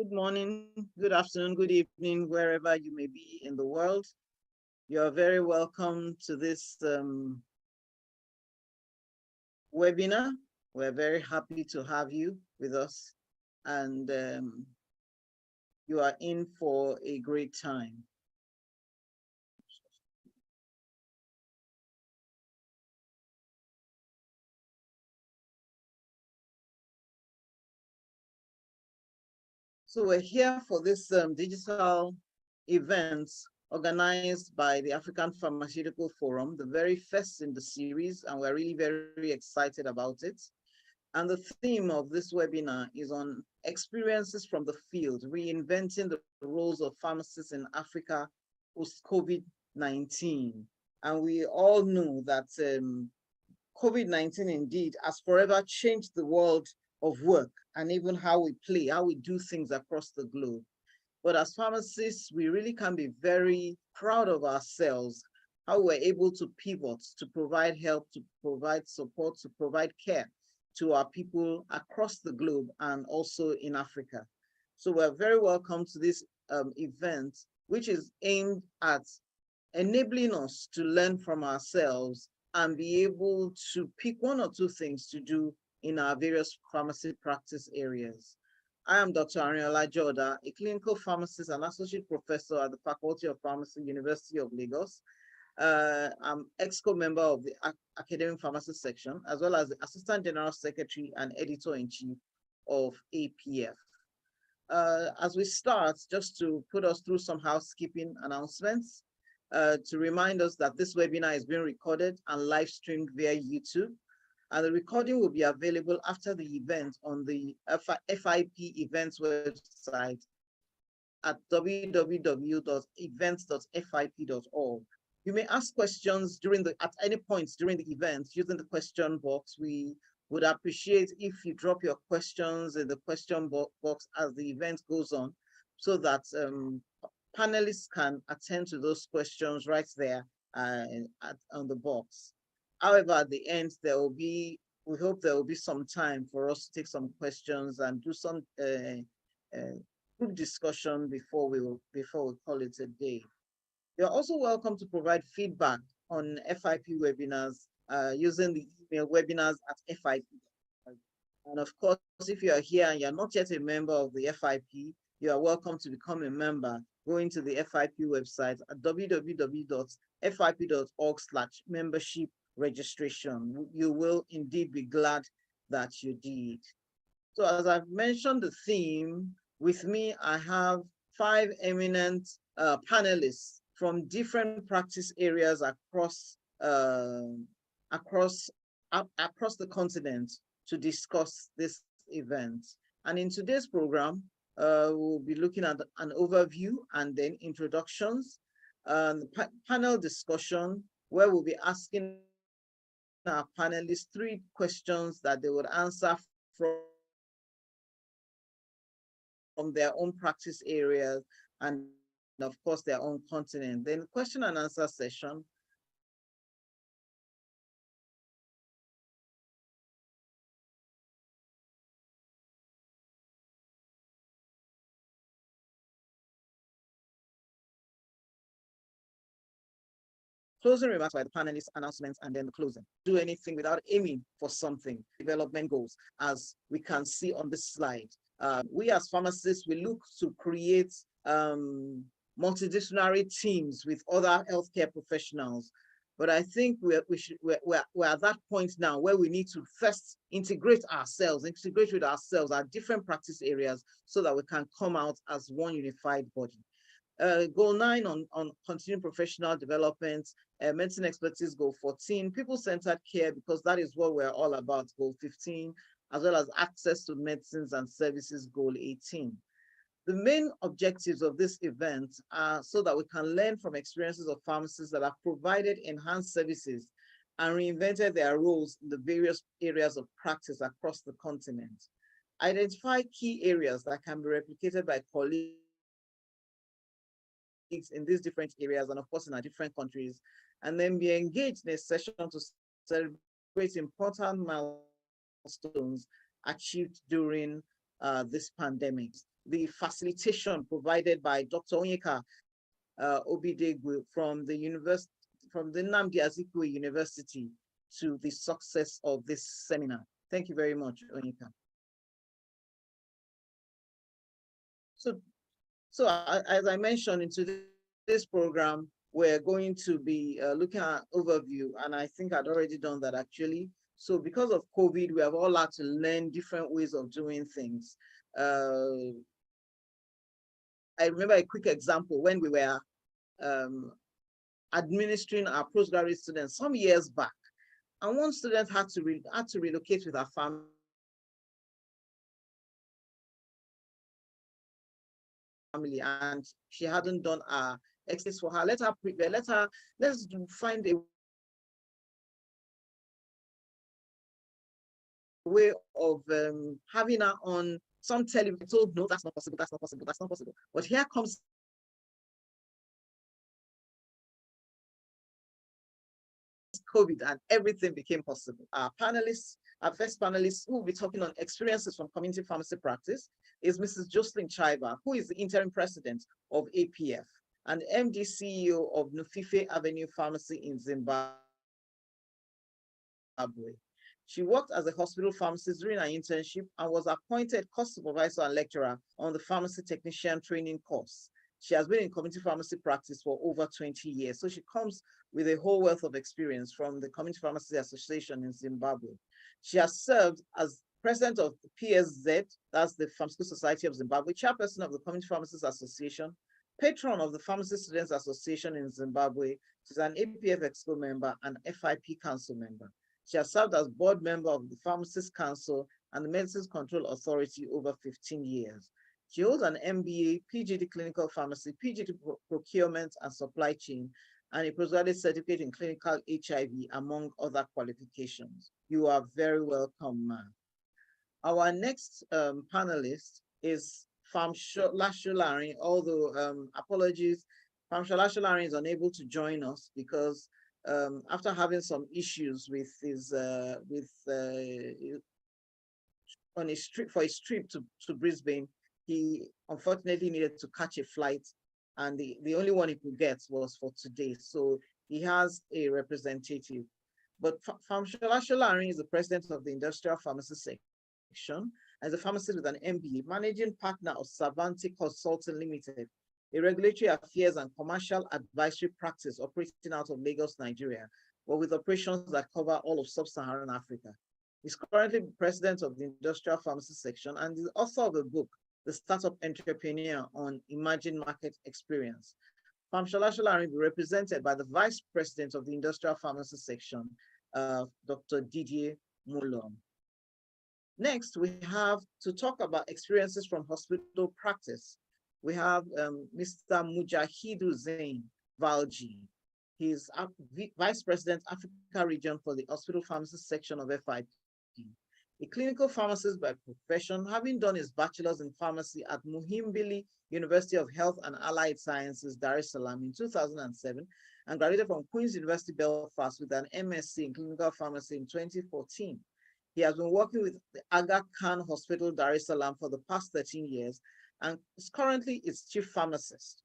Good morning, good afternoon, good evening, wherever you may be in the world. You are very welcome to this webinar. We're very happy to have you with us, and you are in for a great time. So we're here for this digital event organized by the African Pharmaceutical Forum, the very first in the series, and we're really very excited about it. And the theme of this webinar is on experiences from the field, reinventing the roles of pharmacists in Africa post-COVID-19. And we all know that COVID-19 indeed has forever changed the world of work and even how we play, how we do things across the globe. But as pharmacists, we really can be very proud of ourselves, how we're able to pivot, to provide help, to provide support, to provide care to our people across the globe and also in Africa. So we're very welcome to this event, which is aimed at enabling us to learn from ourselves and be able to pick one or two things to do in our various pharmacy practice areas. I am Dr. Arinola Joda, a clinical pharmacist and associate professor at the Faculty of Pharmacy, University of Lagos. I'm EXCO member of the Academic Pharmacy section, as well as the Assistant General Secretary and Editor-in-Chief of APF. As we start, just to put us through some housekeeping announcements, to remind us that this webinar is being recorded and live streamed via YouTube. And the recording will be available after the event on the FIP events website at www.events.fip.org. You may ask questions at any point during the event using the question box. We would appreciate if you drop your questions in the question box as the event goes on, so that panelists can attend to those questions right there on the box. However, at the end, we hope there will be some time for us to take some questions and do some group discussion before we call it a day. You're also welcome to provide feedback on FIP webinars using the email webinars@FIP. And of course, if you are here and you're not yet a member of the FIP, you are welcome to become a member. Going to the FIP website at www.fip.org/membership registration. You will indeed be glad that you did. So as I've mentioned the theme, with me I have 5 eminent panelists from different practice areas across the continent to discuss this event. And in today's program, we'll be looking at an overview and then introductions, panel discussion, where we'll be asking our panelists 3 questions that they would answer from their own practice areas and of course their own continent. Then question and answer session. Closing remarks by the panelists, announcements, and then the closing. Do anything without aiming for something. Development goals, as we can see on this slide. We as pharmacists, we look to create multidisciplinary teams with other healthcare professionals. But I think we're at that point now where we need to first integrate with ourselves, our different practice areas, so that we can come out as one unified body. Goal 9 on continuing professional development, medicine expertise, goal 14, people-centered care, because that is what we're all about, goal 15, as well as access to medicines and services, goal 18. The main objectives of this event are so that we can learn from experiences of pharmacists that have provided enhanced services and reinvented their roles in the various areas of practice across the continent. Identify key areas that can be replicated by colleagues in these different areas and of course in our different countries, and then be engaged in a session to celebrate important milestones achieved during this pandemic. the facilitation provided by Dr. Onyeka Obidegwu from the Nnamdi Azikiwe University to the success of this seminar. Thank you very much, Onyeka. So as I mentioned, in today's program, we're going to be looking at overview, and I think I'd already done that actually. So because of COVID, we have all had to learn different ways of doing things. I remember a quick example when we were administering our postgraduate students some years back, and one student had to relocate with her family. And she hadn't done our exit for her. Let's find a way of having her on some television. Told, no, that's not possible, that's not possible, that's not possible. But here comes COVID and everything became possible. Our first panelist who will be talking on experiences from community pharmacy practice is Mrs. Jocelyn Chaibva, who is the interim president of APF and MD CEO of Nufife Avenue Pharmacy in Zimbabwe. She worked as a hospital pharmacist during her internship and was appointed course supervisor and lecturer on the pharmacy technician training course. She has been in community pharmacy practice for over 20 years. So she comes with a whole wealth of experience from the Community Pharmacy Association in Zimbabwe. She has served as president of the PSZ, that's the Pharmaceutical Society of Zimbabwe, chairperson of the Community Pharmacists Association, patron of the Pharmacy Students Association in Zimbabwe. She's an APF Expo member and FIP Council member. She has served as board member of the Pharmacists Council and the Medicines Control Authority over 15 years. She holds an MBA, PGD Clinical Pharmacy, PGD Procurement and Supply Chain, and a postgraduate certificate in clinical HIV, among other qualifications. You are very welcome, ma'am. Our next panelist is Solarin, although apologies, Solarin is unable to join us because after having some issues with his on his trip to Brisbane, he unfortunately needed to catch a flight, and the only one he could get was for today. So he has a representative. But Solarin is the president of the Industrial Pharmacy Section, as a pharmacist with an MBA, managing partner of Savante Consulting Limited, a regulatory affairs and commercial advisory practice operating out of Lagos, Nigeria, but with operations that cover all of sub-Saharan Africa. He's currently president of the Industrial Pharmacy Section and the author of the book, The Startup Entrepreneur on Emerging Market Experience. Solarin will be represented by the vice president of the Industrial Pharmacy Section, Dr. Didier Moulon. Next, we have to talk about experiences from hospital practice. We have Mr. Mujahidhussein Valji. He's Vice President, Africa Region for the Hospital Pharmacy Section of FIP. A clinical pharmacist by profession, having done his bachelor's in pharmacy at Muhimbili University of Health and Allied Sciences, Dar es Salaam in 2007, and graduated from Queen's University, Belfast with an MSc in clinical pharmacy in 2014. He has been working with the Aga Khan Hospital, Dar es Salaam for the past 13 years, and is currently its chief pharmacist.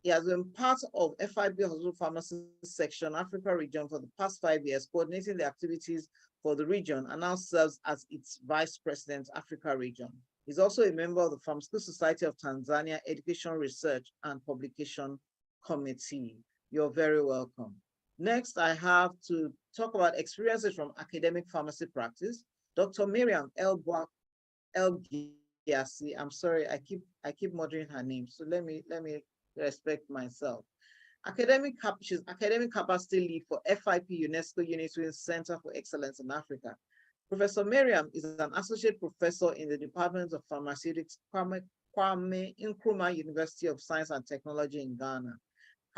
He has been part of FIB Hospital Pharmacy Section, Africa Region for the past 5 years, coordinating the activities for the region, and now serves as its Vice President, Africa Region. He's also a member of the Pharmaceutical Society of Tanzania Education, Research, and Publication Committee. You're very welcome. Next, I have to talk about experiences from academic pharmacy practice. Dr. Mariam El-Gyasi, I'm sorry, I keep murdering her name, so let me respect myself. She's academic capacity lead for FIP UNESCO Unitarian Center for Excellence in Africa. Professor Mariam is an associate professor in the Department of Pharmaceutics, Kwame Nkruma University of Science and Technology in Ghana.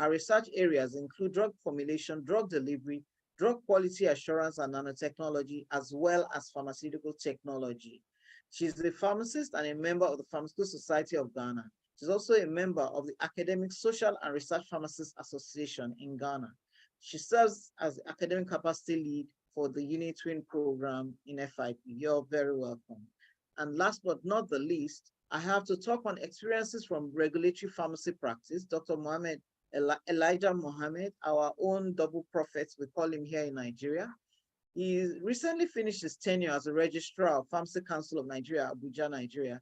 Her research areas include drug formulation, drug delivery, drug quality assurance and nanotechnology, as well as pharmaceutical technology. She's a pharmacist and a member of the Pharmaceutical Society of Ghana. She's also a member of the Academic Social and Research Pharmacists Association in Ghana. She serves as the academic capacity lead for the Unitwin program in FIP. You're very welcome. And last but not the least, I have to talk on experiences from regulatory pharmacy practice. Dr. Elijah Mohammed, our own double prophet, we call him here in Nigeria. He recently finished his tenure as a registrar of Pharmacy Council of Nigeria, Abuja, Nigeria.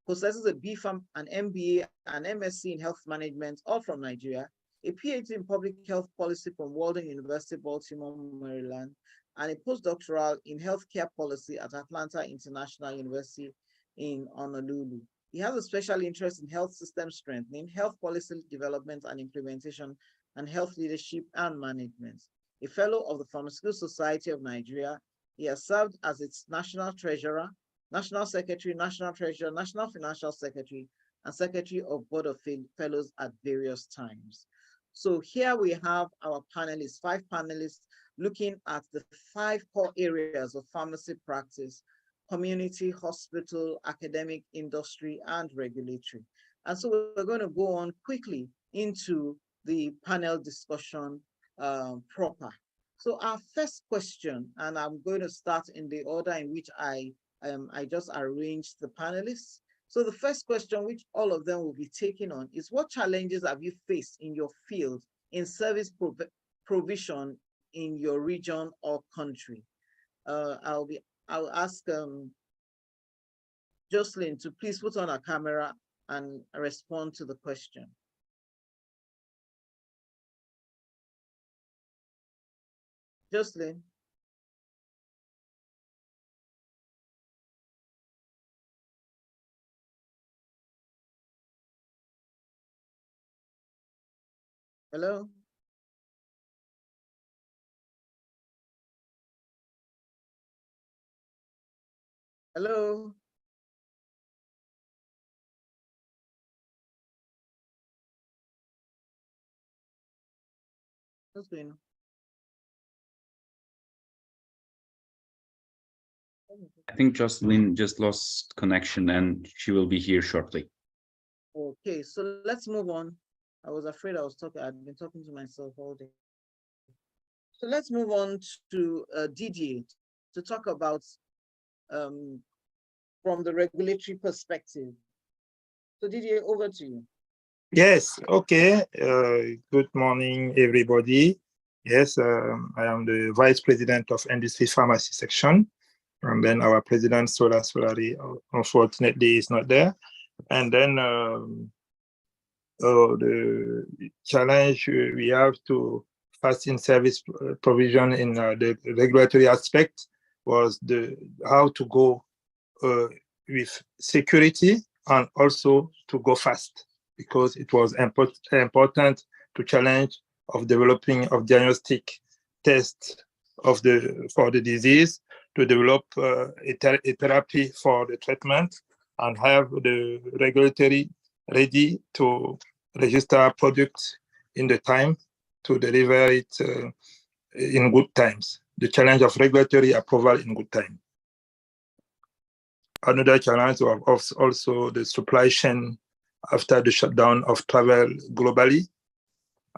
Possesses a BPharm, an MBA, an MSc in health management, all from Nigeria, a PhD in public health policy from Walden University, Baltimore, Maryland, and a postdoctoral in healthcare policy at Atlanta International University in Honolulu. He has a special interest in health system strengthening, health policy development and implementation, and health leadership and management. A fellow of the Pharmaceutical Society of Nigeria, he has served as its national treasurer, national secretary, national treasurer, national financial secretary, and secretary of board of fellows at various times. So here we have our panelists, 5 panelists, looking at the 5 core areas of pharmacy practice: community, hospital, academic, industry, and regulatory. And so we're going to go on quickly into the panel discussion proper. So our first question, and I'm going to start in the order in which I just arranged the panelists. So the first question, which all of them will be taking on, is what challenges have you faced in your field in service provision in your region or country? I'll ask Jocelyn to please put on a camera and respond to the question. Jocelyn. Hello. Hello. What's going on? I think Jocelyn just lost connection and she will be here shortly. Okay, so let's move on. I was afraid I'd been talking to myself all day. So let's move on to Didier to talk about from the regulatory perspective. So Didier, over to you. Yes, okay. Good morning, everybody. Yes, I am the Vice President of Industry Pharmacy Section. And then our President, Sola Solarin, unfortunately, is not there. And then the challenge we have to fast in service provision in the regulatory aspect was how to go with security and also to go fast, because it was important to challenge of developing of diagnostic tests for the disease, to develop a therapy for the treatment, and have the regulatory ready to register products in the time to deliver it in good times. The challenge of regulatory approval in good time. Another challenge was also the supply chain after the shutdown of travel globally,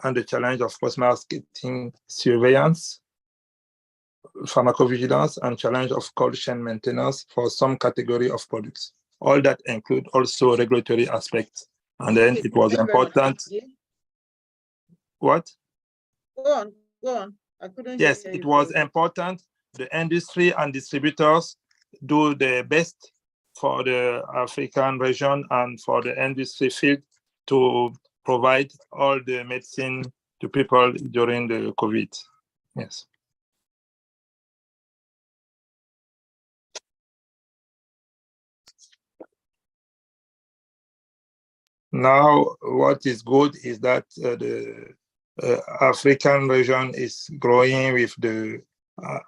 and the challenge of post-marketing surveillance, pharmacovigilance, and challenge of cold chain maintenance for some category of products. All that include also regulatory aspects. And then it was important. What? Go on. I couldn't. Yes, it was important. The industry and distributors do their best for the African region and for the industry field to provide all the medicine to people during the COVID. Yes. Now, what is good is that the African region is growing with the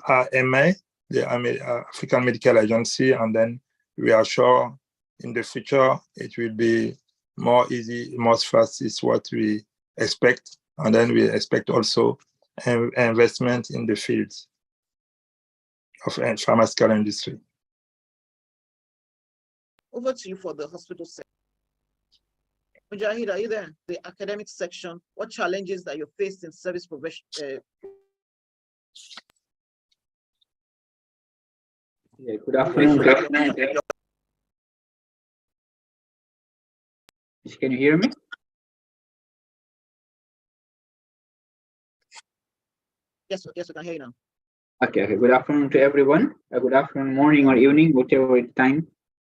AMA, the African Medical Agency, and then we are sure in the future it will be more easy, more fast is what we expect. And then we expect also investment in the fields of pharmaceutical industry. Over to you for the hospital sector. Mujahid, are you there? The academic section, what challenges that you faced in service provision? Yeah, good afternoon. Can you hear me? Yes, yes, we can hear you now. Okay, good afternoon to everyone. Good afternoon, morning or evening, whatever time.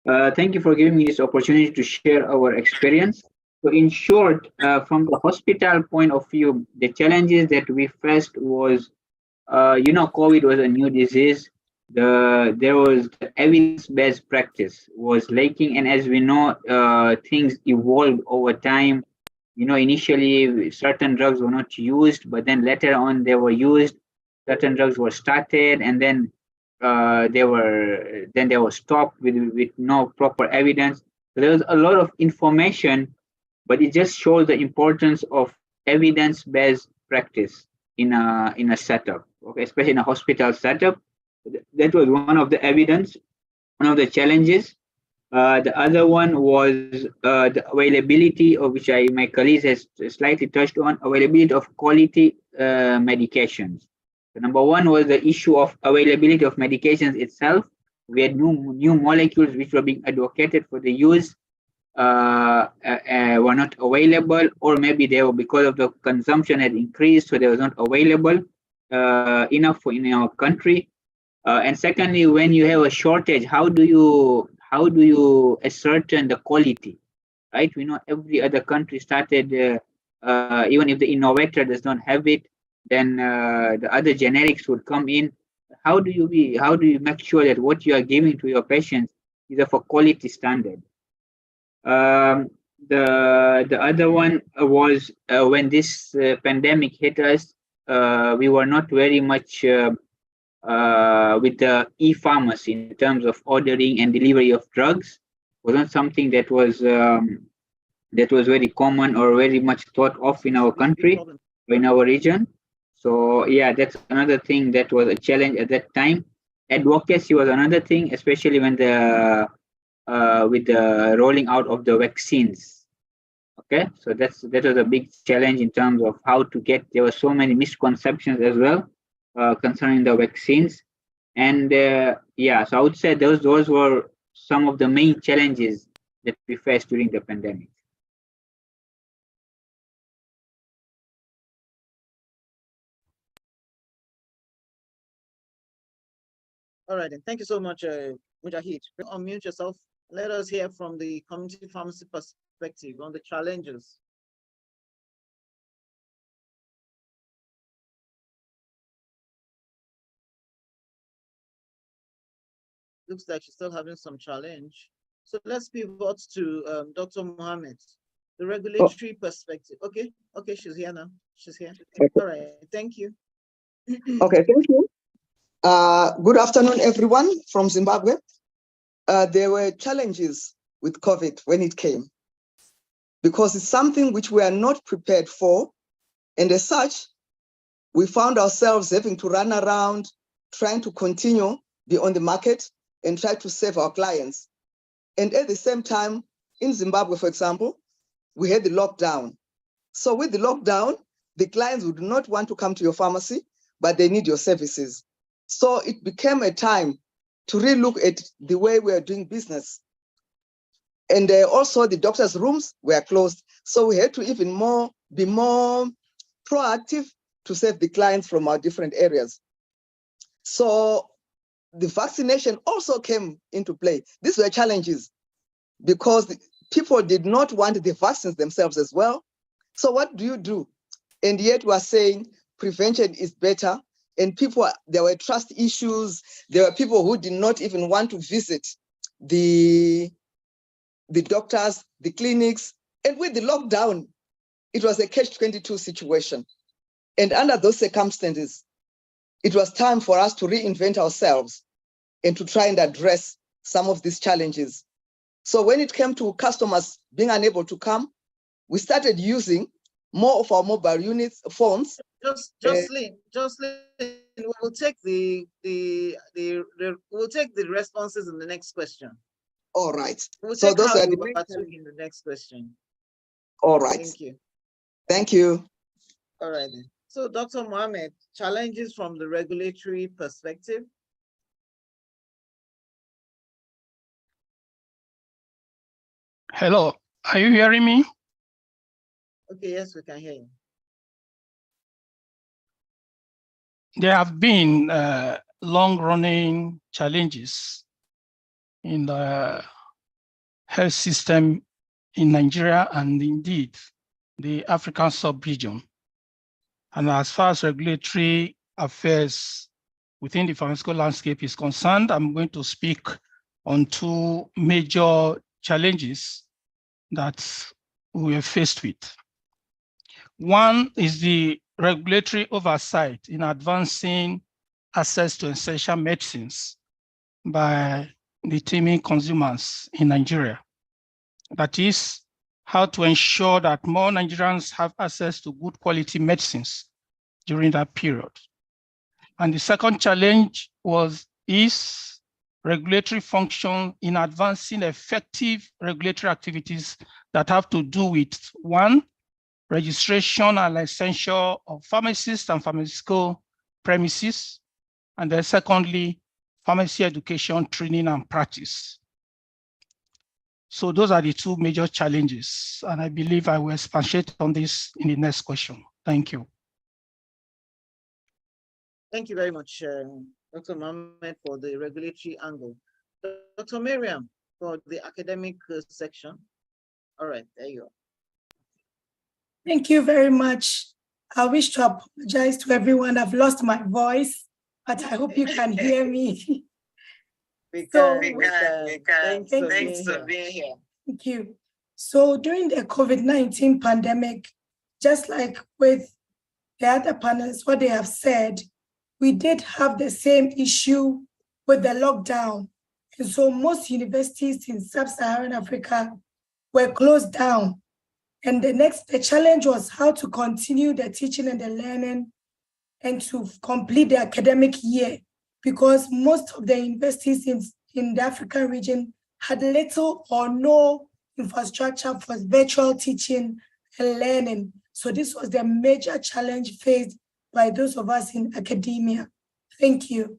Thank you for giving me this opportunity to share our experience. So in short, from the hospital point of view, the challenges that we faced was, COVID was a new disease. There was the evidence-based practice was lacking, and as we know, things evolved over time. Initially certain drugs were not used, but then later on they were used. Certain drugs were started, and then they were stopped with no proper evidence. So there was a lot of information, but it just shows the importance of evidence-based practice in a setup, okay, especially in a hospital setup. That was one of the evidence, one of the challenges. The other one was the availability of which my colleagues has slightly touched on, availability of quality medications. So number one was the issue of availability of medications itself. We had new molecules which were being advocated for the use were not available, or maybe they were because of the consumption had increased, so they was not available enough in our country. And secondly, when you have a shortage, how do you ascertain the quality, right? We know every other country started, even if the innovator does not have it, then the other generics would come in. How do you make sure that what you are giving to your patients is of a quality standard? The other one was when this pandemic hit us, we were not very much with the e-pharmacy in terms of ordering and delivery of drugs. Was not something that was very common or very much thought of in our country or in our region. So yeah, that's another thing that was a challenge at that time. Advocacy was another thing, especially when with the rolling out of the vaccines. Okay, so that was a big challenge in terms of how to get. There were so many misconceptions as well concerning the vaccines, and so I would say those were some of the main challenges that we faced during the pandemic. All right, then. Thank you so much, Mujahid. Unmute yourself. Let us hear from the community pharmacy perspective on the challenges. Looks like she's still having some challenge. So let's pivot to Dr. Mohammed, the regulatory perspective. Okay, she's here now. She's here. Okay. All right, thank you. Okay, thank you. Good afternoon, everyone from Zimbabwe. There were challenges with COVID when it came, because it's something which we are not prepared for. And as such, we found ourselves having to run around, trying to continue, be on the market and try to save our clients. And at the same time, in Zimbabwe, for example, we had the lockdown. So with the lockdown, the clients would not want to come to your pharmacy, but they need your services. So it became a time to relook at the way we are doing business. And also the doctors' rooms were closed. So we had to be more proactive to save the clients from our different areas. So the vaccination also came into play. These were challenges because people did not want the vaccines themselves as well. So what do you do? And yet we are saying prevention is better. And there were trust issues. There were people who did not even want to visit the doctors, the clinics. And with the lockdown, it was a catch-22 situation. And under those circumstances, it was time for us to reinvent ourselves and to try and address some of these challenges. So when it came to customers being unable to come, we started using more of our mobile units, phones. Jocelyn, we will take the responses in the next question. All right. We'll take those are the in the next question. All right. Thank you. Thank you. All right. So, Dr. Mohammed, challenges from the regulatory perspective. Hello. Are you hearing me? Okay, yes, we can hear you. There have been long-running challenges in the health system in Nigeria and indeed the African sub-region. And as far as regulatory affairs within the pharmaceutical landscape is concerned, I'm going to speak on two major challenges that we are faced with. One is the regulatory oversight in advancing access to essential medicines by the teeming consumers in Nigeria. That is, how to ensure that more Nigerians have access to good quality medicines during that period. And the second challenge is regulatory function in advancing effective regulatory activities that have to do with, one, registration and licensure of pharmacists and pharmaceutical premises, and then secondly, pharmacy education, training, and practice. So those are the two major challenges, and I believe I will expatiate on this in the next question. Thank you. Thank you very much, Dr. Mohammed, for the regulatory angle. Dr. Mariam, for the academic section. All right, there you go. Thank you very much. I wish to apologize to everyone. I've lost my voice, but I hope you can hear me. Thanks for being here. Thank you. So during the COVID-19 pandemic, just like with the other panelists, what they have said, we did have the same issue with the lockdown. And so most universities in sub-Saharan Africa were closed down. And the challenge was how to continue the teaching and the learning and to complete the academic year, because most of the universities in the African region had little or no infrastructure for virtual teaching and learning. So this was the major challenge faced by those of us in academia. Thank you.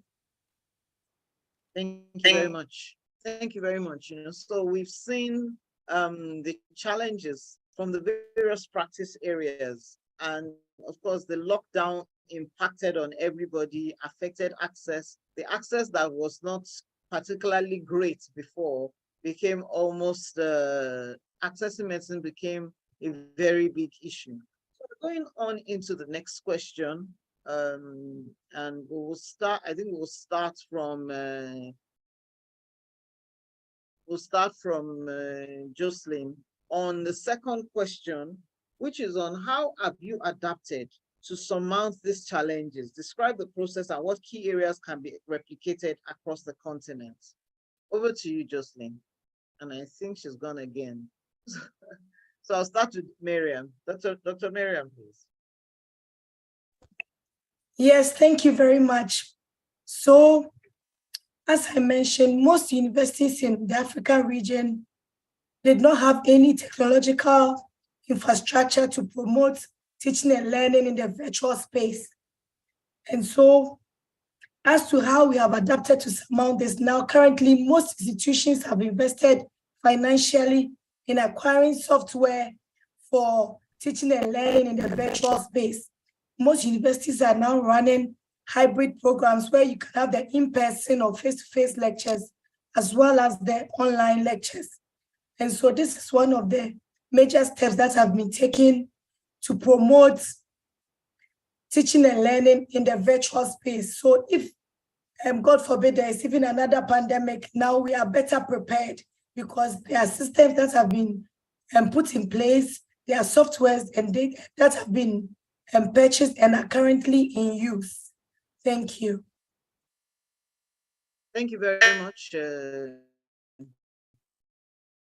Thank you very much. Thank you very much. So we've seen the challenges from the various practice areas. And of course, the lockdown impacted on everybody, affected access. The access that was not particularly great before became almost, accessing medicine became a very big issue. So going on into the next question, and we will start, I think we'll start from Jocelyn on the second question, which is on how have you adapted to surmount these challenges? Describe the process and what key areas can be replicated across the continent. Over to you, Jocelyn. And I think she's gone again. So I'll start with Mariam. Dr. Mariam, please. Yes, thank you very much. So, as I mentioned, most universities in the African region did not have any technological infrastructure to promote teaching and learning in the virtual space. And so, as to how we have adapted to surmount this, now currently most institutions have invested financially in acquiring software for teaching and learning in the virtual space. Most universities are now running hybrid programs where you can have the in-person or face-to-face lectures as well as the online lectures. And so this is one of the major steps that have been taken to promote teaching and learning in the virtual space. So if, God forbid, there is even another pandemic, now we are better prepared because there are systems that have been put in place, there are softwares and data that have been purchased and are currently in use. Thank you. Thank you very much,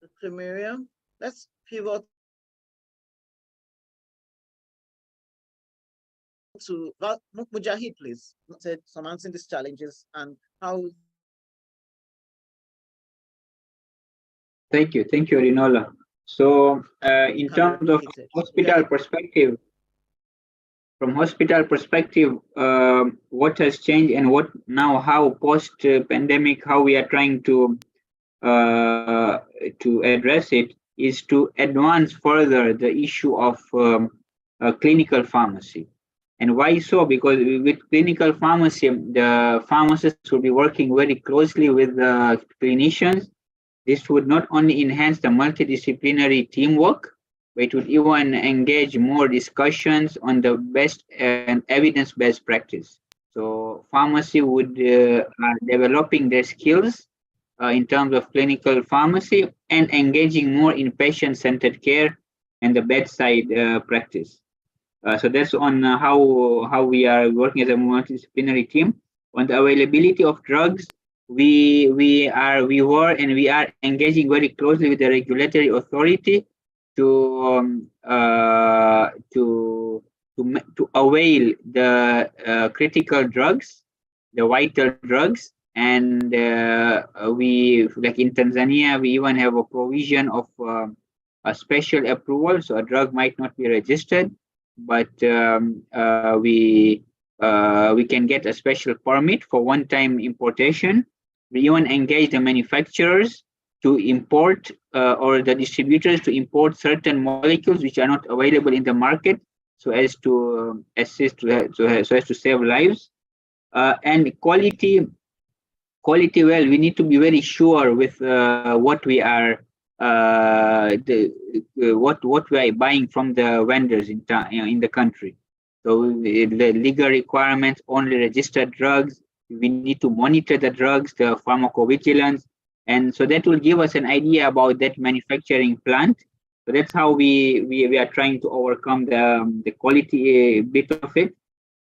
Dr. Mariam. Let's pivot to Mujahid, please. Surmounting these challenges and how. Thank you, Arinola. So, in terms of hospital perspective, from hospital perspective, what has changed and what now, how post-pandemic, how we are trying to address it is to advance further the issue of clinical pharmacy. And why so? Because with clinical pharmacy, the pharmacists will be working very closely with the clinicians. This would not only enhance the multidisciplinary teamwork, but it would even engage more discussions on the best and evidence-based practice. So pharmacy would are developing their skills in terms of clinical pharmacy and engaging more in patient-centered care and the bedside practice. So that's on how we are working as a multidisciplinary team. On the availability of drugs, we were and we are engaging very closely with the regulatory authority to avail the critical drugs, the vital drugs, and we, like in Tanzania, we even have a provision of a special approval. So a drug might not be registered, but we can get a special permit for one-time importation. We even engage the manufacturers to import or the distributors to import certain molecules which are not available in the market, so as to assist so as to save lives. And quality, well, we need to be very sure with what we are what we are buying from the vendors in the country. So the legal requirements, only registered drugs. We need to monitor the drugs, the pharmacovigilance, and so that will give us an idea about that manufacturing plant. So that's how we are trying to overcome the quality bit of it.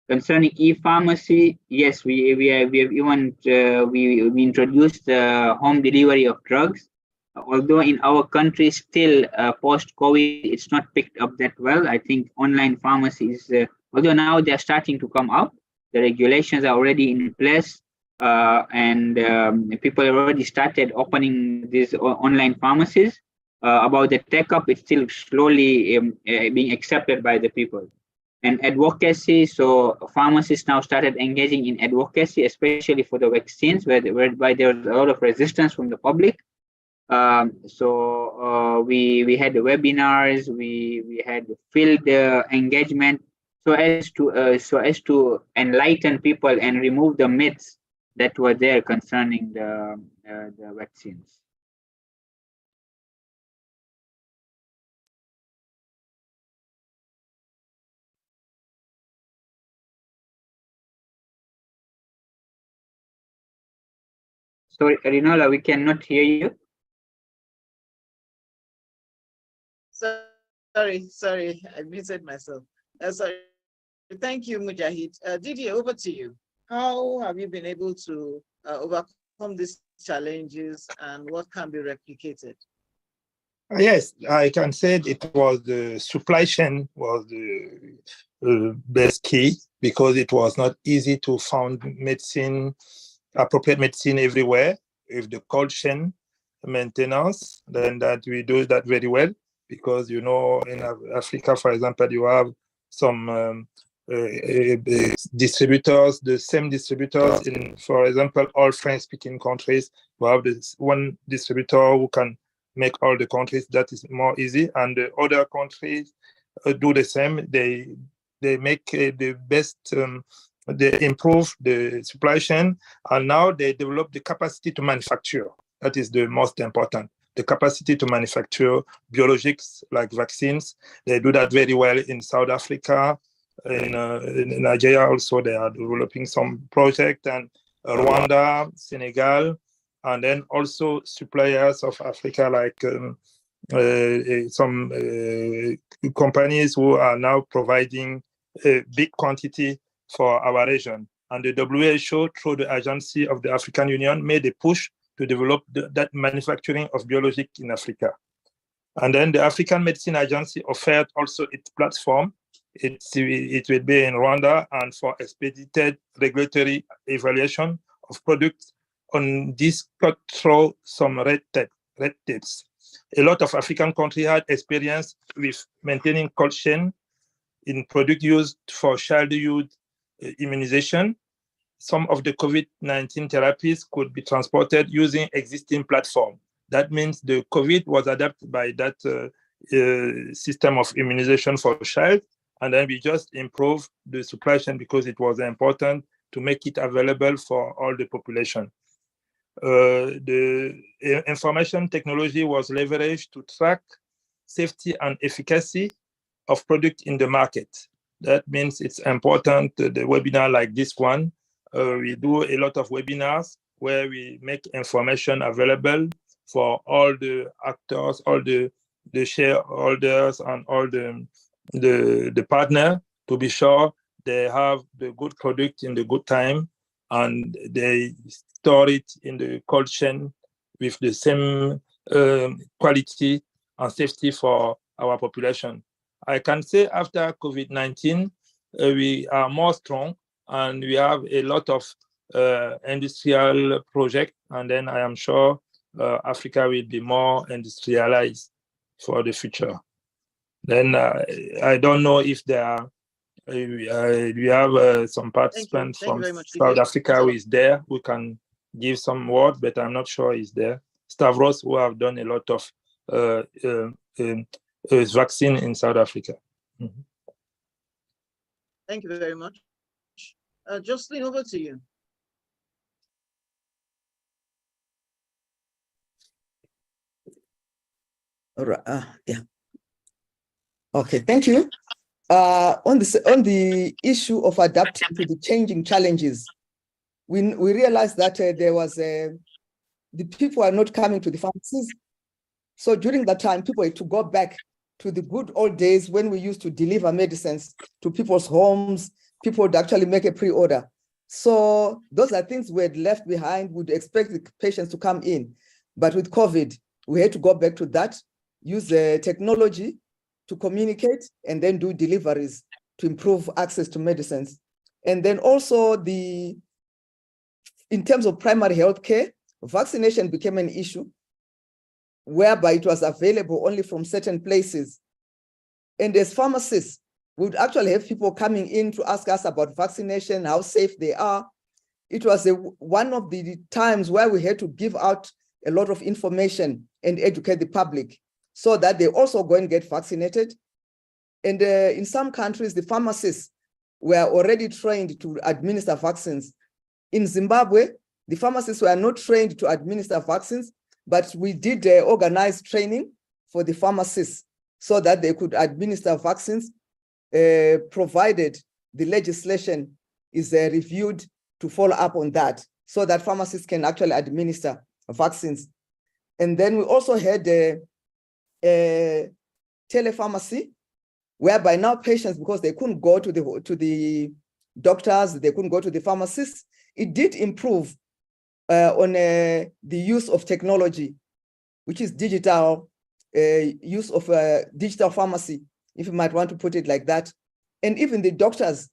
Concerning e-pharmacy, yes, we have even we introduced the home delivery of drugs. Although in our country still post-COVID, it's not picked up that well. I think online pharmacy is, although now they're starting to come out, the regulations are already in place, and people have already started opening these online pharmacies. About the take-up, it's still slowly being accepted by the people. And advocacy, so pharmacists now started engaging in advocacy, especially for the vaccines, whereby there was a lot of resistance from the public. So we had the webinars, we had field engagement, so as to enlighten people and remove the myths that were there concerning the vaccines. Sorry, Arinola, we cannot hear you. Sorry, I muted myself. Sorry. Thank you, Mujahid. Didier, over to you. How have you been able to overcome these challenges, and what can be replicated? Yes, I can say it was the supply chain was the best key, because it was not easy to find medicine, appropriate medicine everywhere. With the cold chain maintenance, then that we do that very well, because in Africa, for example, you have some distributors, the same distributors in, for example, all French-speaking countries. We have this one distributor who can make all the countries. That is more easy, and the other countries do the same. They make the best. They improve the supply chain, and now they develop the capacity to manufacture. That is the most important. The capacity to manufacture biologics like vaccines. They do that very well in South Africa, in Nigeria also. They are developing some project, and Rwanda, Senegal, and then also suppliers of Africa like some companies who are now providing a big quantity for our region. And the WHO, through the agency of the African Union, made a push to develop that manufacturing of biologic in Africa. And then the African Medicine Agency offered also its platform. It will be in Rwanda, and for expedited regulatory evaluation of products on this cut through some red tapes. A lot of African countries had experience with maintaining cold chain in product used for childhood immunization. Some of the COVID-19 therapies could be transported using existing platform. That means the COVID was adapted by that system of immunization for child, and then we just improved the supply chain because it was important to make it available for all the population. The information technology was leveraged to track safety and efficacy of product in the market. That means it's important, the webinar like this one, we do a lot of webinars where we make information available for all the actors, all the shareholders and all the partner to be sure they have the good product in the good time and they store it in the cold chain with the same quality and safety for our population. I can say after COVID-19, we are more strong and we have a lot of industrial projects, and then I am sure Africa will be more industrialized for the future. Then I don't know if there are, we have some participants from South Africa who is there, who can give some word, but I'm not sure he's there. Stavros, who have done a lot of vaccine in South Africa. Mm-hmm. Thank you very much. Jocelyn, over to you. All right. Yeah. Okay. Thank you. On the issue of adapting to the changing challenges, we realized that there was the people are not coming to the pharmacies. So during that time, people had to go back to the good old days when we used to deliver medicines to people's homes. People would actually make a pre-order. So those are things we had left behind. We'd expect the patients to come in. But with COVID, we had to go back to that, use the technology to communicate and then do deliveries to improve access to medicines. And then also in terms of primary health care, vaccination became an issue whereby it was available only from certain places. And as pharmacists, we would actually have people coming in to ask us about vaccination, how safe they are. It was one of the times where we had to give out a lot of information and educate the public so that they also go and get vaccinated. And in some countries, the pharmacists were already trained to administer vaccines. In Zimbabwe, the pharmacists were not trained to administer vaccines, but we did organize training for the pharmacists so that they could administer vaccines, provided the legislation is reviewed to follow up on that, so that pharmacists can actually administer vaccines. And then we also had telepharmacy, whereby now patients, because they couldn't go to the doctors, they couldn't go to the pharmacists, it did improve on the use of technology, which is digital, use of digital pharmacy, if you might want to put it like that. And even the doctors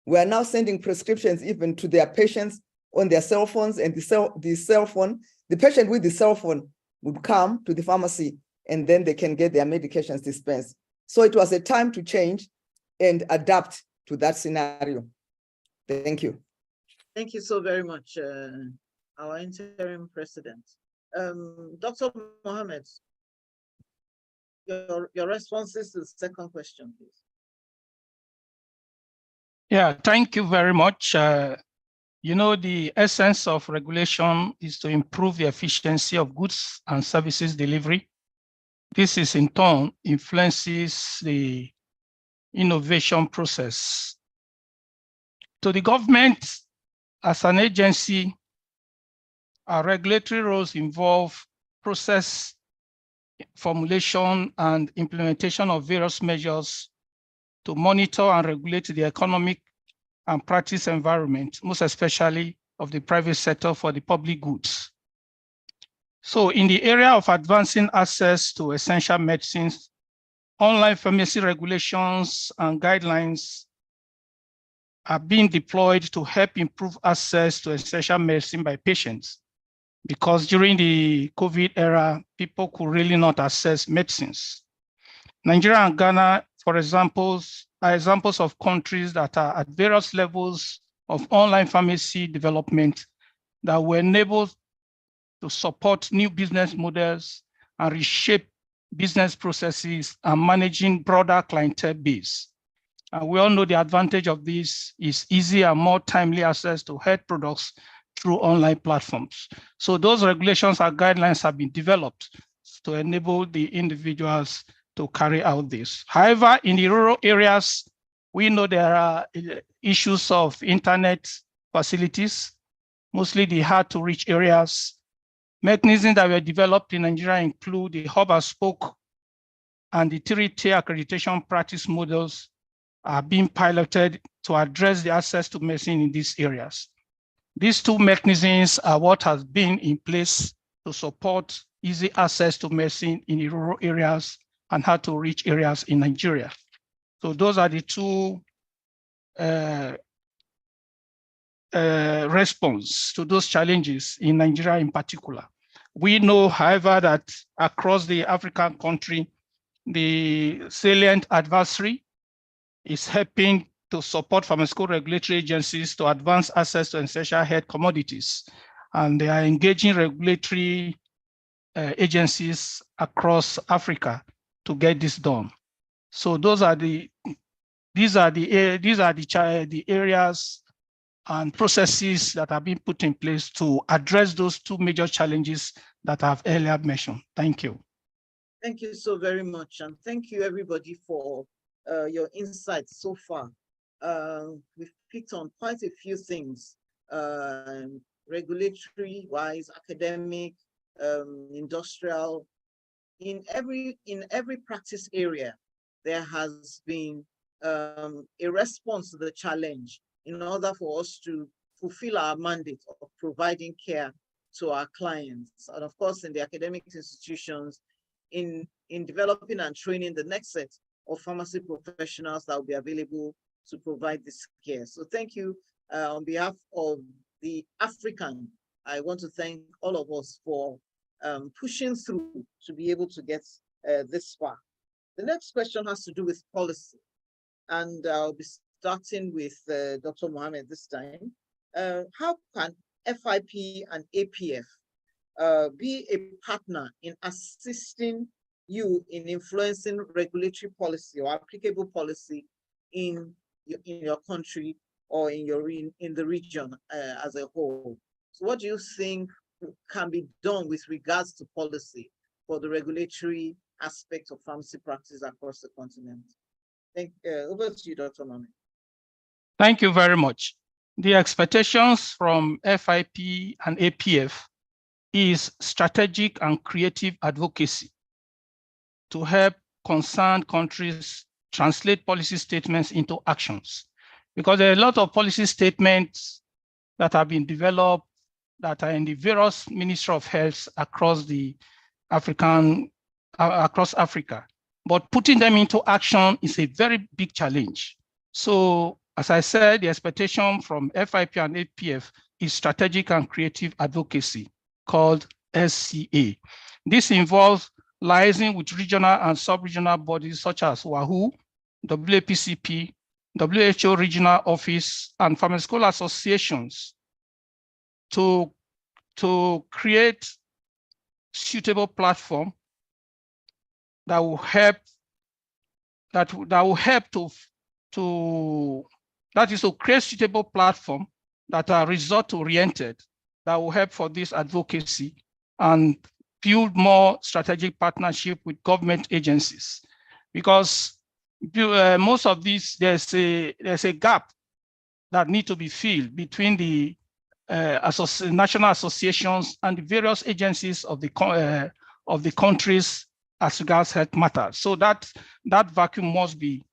were now sending prescriptions even to their patients on their cell phones, and the patient with the cell phone would come to the pharmacy and then they can get their medications dispensed. So it was a time to change and adapt to that scenario. Thank you. Thank you so very much, our interim president. Dr. Mohammed, your responses to the second question, please. Yeah, thank you very much. You know, the essence of regulation is to improve the efficiency of goods and services delivery. This is in turn influences the innovation process. To the government, as an agency, our regulatory roles involve process formulation and implementation of various measures to monitor and regulate the economic and practice environment, most especially of the private sector for the public goods. So in the area of advancing access to essential medicines, online pharmacy regulations and guidelines are being deployed to help improve access to essential medicine by patients, because during the COVID era, people could really not access medicines. Nigeria and Ghana, for examples, are examples of countries that are at various levels of online pharmacy development that were enabled to support new business models and reshape business processes and managing broader clientele base. And we all know the advantage of this is easy and more timely access to health products through online platforms. So those regulations and guidelines have been developed to enable the individuals to carry out this. However, in the rural areas, we know there are issues of internet facilities, mostly the hard to reach areas. Mechanisms that were developed in Nigeria include the hub and spoke and the 3-tier accreditation practice models are being piloted to address the access to medicine in these areas. These two mechanisms are what has been in place to support easy access to medicine in the rural areas and hard to reach areas in Nigeria. So those are the two response to those challenges in Nigeria in particular. We know, however, that across the African country, the salient adversary is helping to support pharmaceutical regulatory agencies to advance access to essential health commodities. And they are engaging regulatory agencies across Africa to get this done. So these are the areas and processes that have been put in place to address those two major challenges that I've earlier mentioned. Thank you. Thank you so very much. And thank you everybody for your insights so far. We've picked on quite a few things, regulatory wise, academic, industrial. In every practice area, there has been a response to the challenge in order for us to fulfill our mandate of providing care to our clients. And of course, in the academic institutions, in developing and training the next set of pharmacy professionals that will be available to provide this care. So thank you on behalf of the African. I want to thank all of us for pushing through to be able to get this far. The next question has to do with policy. And I'll be starting with Dr. Mohammed this time. How can FIP and APF be a partner in assisting you in influencing regulatory policy or applicable policy in your country or in the region as a whole? So what do you think can be done with regards to policy for the regulatory aspect of pharmacy practice across the continent? Over to you, Dr. Mohammed. Thank you very much. The expectations from FIP and APF is strategic and creative advocacy to help concerned countries translate policy statements into actions. Because there are a lot of policy statements that have been developed that are in the various Ministry of Health across the across Africa. But putting them into action is a very big challenge. So, as I said, the expectation from FIP and APF is strategic and creative advocacy, called SCA. This involves liaising with regional and sub-regional bodies such as WAHU, WAPCP, WHO Regional Office, and pharmaceutical associations to create suitable platform that will help to create suitable platform that are result oriented, that will help for this advocacy and build more strategic partnership with government agencies. Because most of these, there's a gap that need to be filled between the national associations and the various agencies of the countries as regards health matters. So that vacuum must be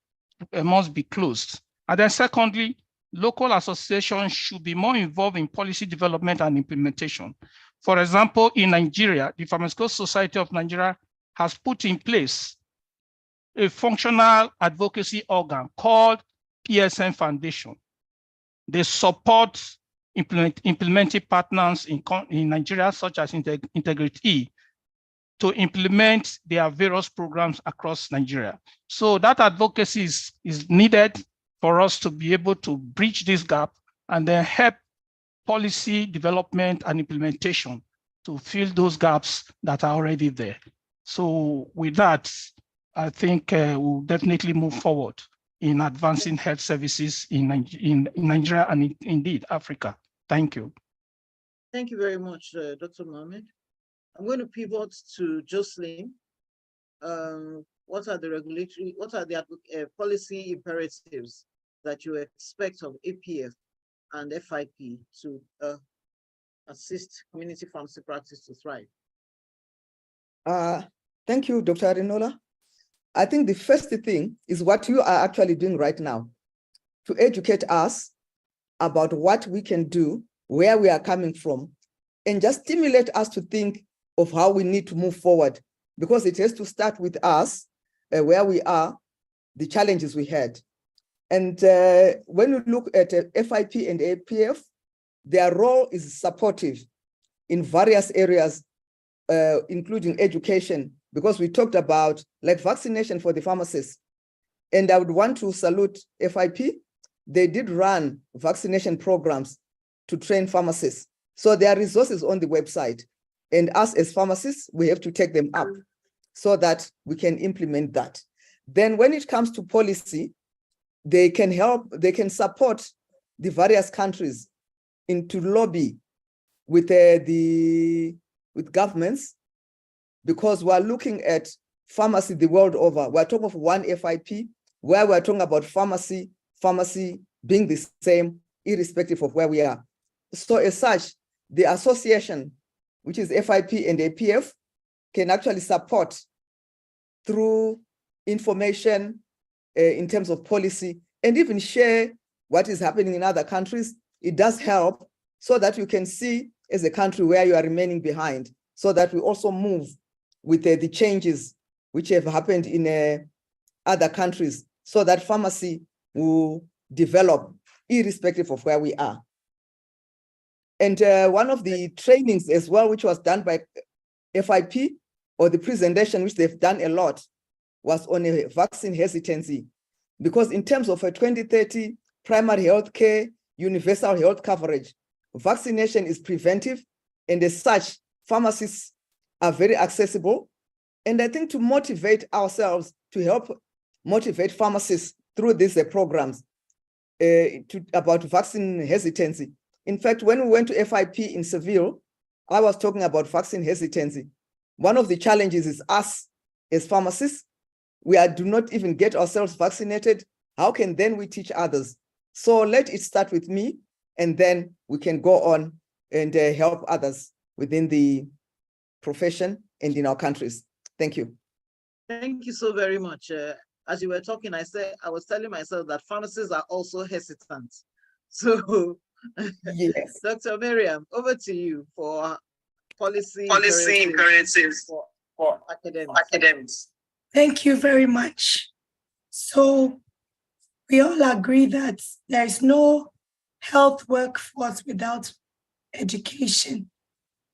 closed. And then secondly, local associations should be more involved in policy development and implementation. For example, in Nigeria, the Pharmaceutical Society of Nigeria has put in place a functional advocacy organ called PSN Foundation. They support implementing partners in Nigeria, such as Integrity, to implement their various programs across Nigeria. So that advocacy is needed for us to be able to bridge this gap and then help policy development and implementation to fill those gaps that are already there. So with that, I think we'll definitely move forward in advancing health services in Nigeria and indeed Africa. Thank you. Thank you very much, Dr. Mohammed. I'm going to pivot to Jocelyn. What are the policy imperatives that you expect of APF and FIP to assist community pharmacy practice to thrive? Thank you, Dr. Arinola. I think the first thing is what you are actually doing right now, to educate us about what we can do, where we are coming from, and just stimulate us to think of how we need to move forward, because it has to start with us, where we are, the challenges we had. And when you look at FIP and APF, their role is supportive in various areas, including education, because we talked about like vaccination for the pharmacists. And I would want to salute FIP. They did run vaccination programs to train pharmacists. So there are resources on the website. And us as pharmacists, we have to take them up so that we can implement that. Then when it comes to policy, they can help, they can support the various countries into lobby with governments, because we're looking at pharmacy the world over. We're talking of one FIP, where we're talking about pharmacy being the same, irrespective of where we are. So as such, the association, which is FIP and APF, can actually support through information in terms of policy, and even share what is happening in other countries. It does help so that you can see as a country where you are remaining behind, so that we also move with the changes which have happened in other countries, so that pharmacy will develop irrespective of where we are. And one of the trainings as well, which was done by FIP, or the presentation, which they've done a lot, was on a vaccine hesitancy. Because in terms of a 2030 primary health care, universal health coverage, vaccination is preventive, and as such, pharmacists are very accessible. And I think to motivate ourselves, to help motivate pharmacists through these programs about vaccine hesitancy. In fact, when we went to FIP in Seville, I was talking about vaccine hesitancy. One of the challenges is us as pharmacists. We do not even get ourselves vaccinated. How can then we teach others? So let it start with me, and then we can go on and help others within the profession and in our countries. Thank you. Thank you so very much. As you were talking, I was telling myself that pharmacists are also hesitant. So, yes. Dr. Mariam, over to you for policy imperatives for academics. Thank you very much. So we all agree that there is no health workforce without education.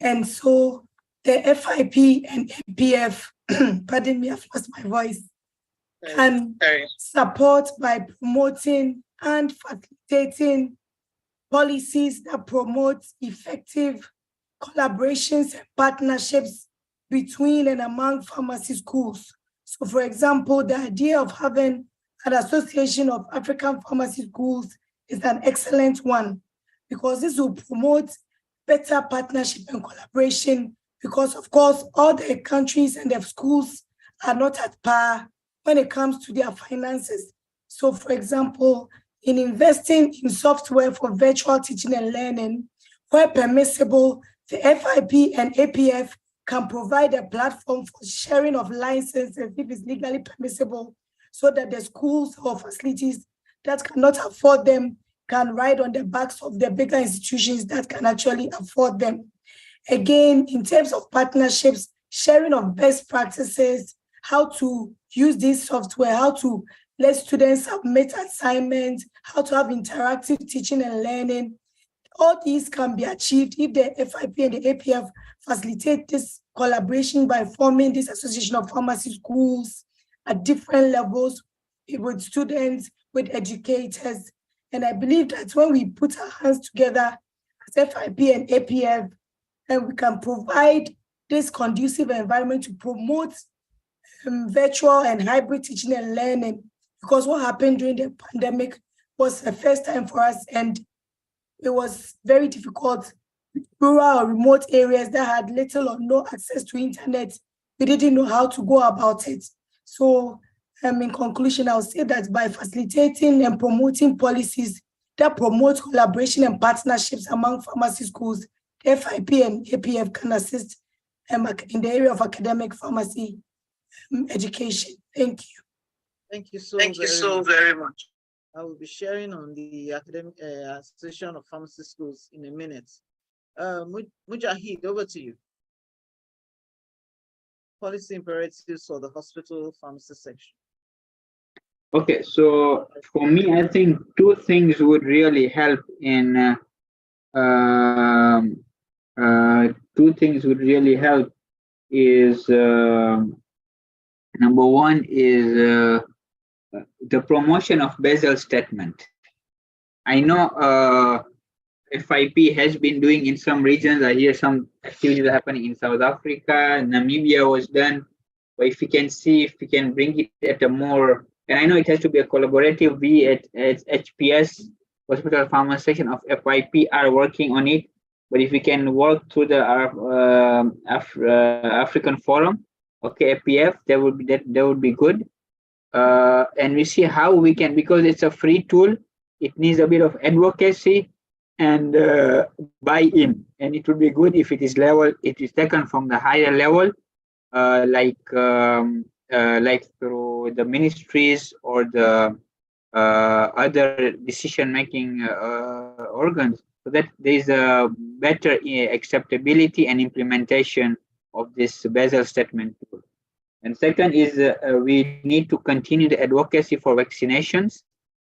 And so the FIP and APF, pardon me, I've lost my voice, can support by promoting and facilitating policies that promote effective collaborations and partnerships between and among pharmacy schools. So for example, the idea of having an association of African pharmacy schools is an excellent one, because this will promote better partnership and collaboration, because of course, all the countries and their schools are not at par when it comes to their finances. So for example, in investing in software for virtual teaching and learning, where permissible, the FIP and APF can provide a platform for sharing of licenses if it's legally permissible, so that the schools or facilities that cannot afford them can ride on the backs of the bigger institutions that can actually afford them. Again, in terms of partnerships, sharing of best practices, how to use this software, how to let students submit assignments, how to have interactive teaching and learning. All these can be achieved if the FIP and the APF facilitate this collaboration by forming this association of pharmacy schools at different levels with students, with educators. And I believe that when we put our hands together as FIP and APF, and we can provide this conducive environment to promote virtual and hybrid teaching and learning, because what happened during the pandemic was the first time for us, and it was very difficult. Rural or remote areas that had little or no access to internet, we didn't know how to go about it. So in conclusion, I'll say that by facilitating and promoting policies that promote collaboration and partnerships among pharmacy schools, FIP and APF can assist in the area of academic pharmacy education. Thank you. Thank you so very much. I will be sharing on the Academic Association of Pharmacy Schools in a minute. Mujahid, over to you. Policy imperatives for the hospital pharmacy section. Okay, so for me, I think two things would really help in is number one is the promotion of Basel statement. I know FIP has been doing in some regions. I hear some activities are happening in South Africa, Namibia was done. But if we can see if we can bring it at a more, and I know it has to be a collaborative, we at HPS, Hospital Pharmacy Section of FIP, are working on it. But if we can work through the African Forum, okay, APF, that would be good. And we see how we can, because it's a free tool, it needs a bit of advocacy and buy-in, and it would be good if it is taken from the higher level, like through the ministries or the other decision-making organs, so that there is a better acceptability and implementation of this Basel statement tool. And second is we need to continue the advocacy for vaccinations.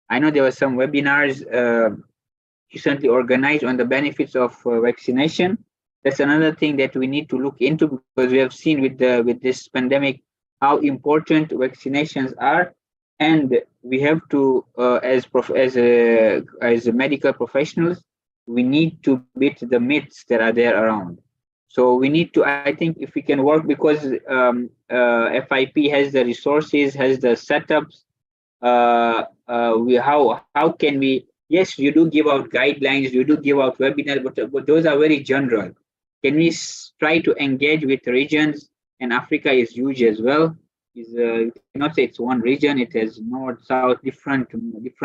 I know there were some webinars recently organized on the benefits of vaccination. That's another thing that we need to look into, because we have seen with this pandemic how important vaccinations are, and we have to as medical professionals, we need to beat the myths that are there around. So we need to, I think, if we can work, because FIP has the resources, has the setups. How can we? Yes, you do give out guidelines, you do give out webinars, but those are very general. Can we try to engage with regions? And Africa is huge as well. You cannot say it's one region. It has north, south, different. It's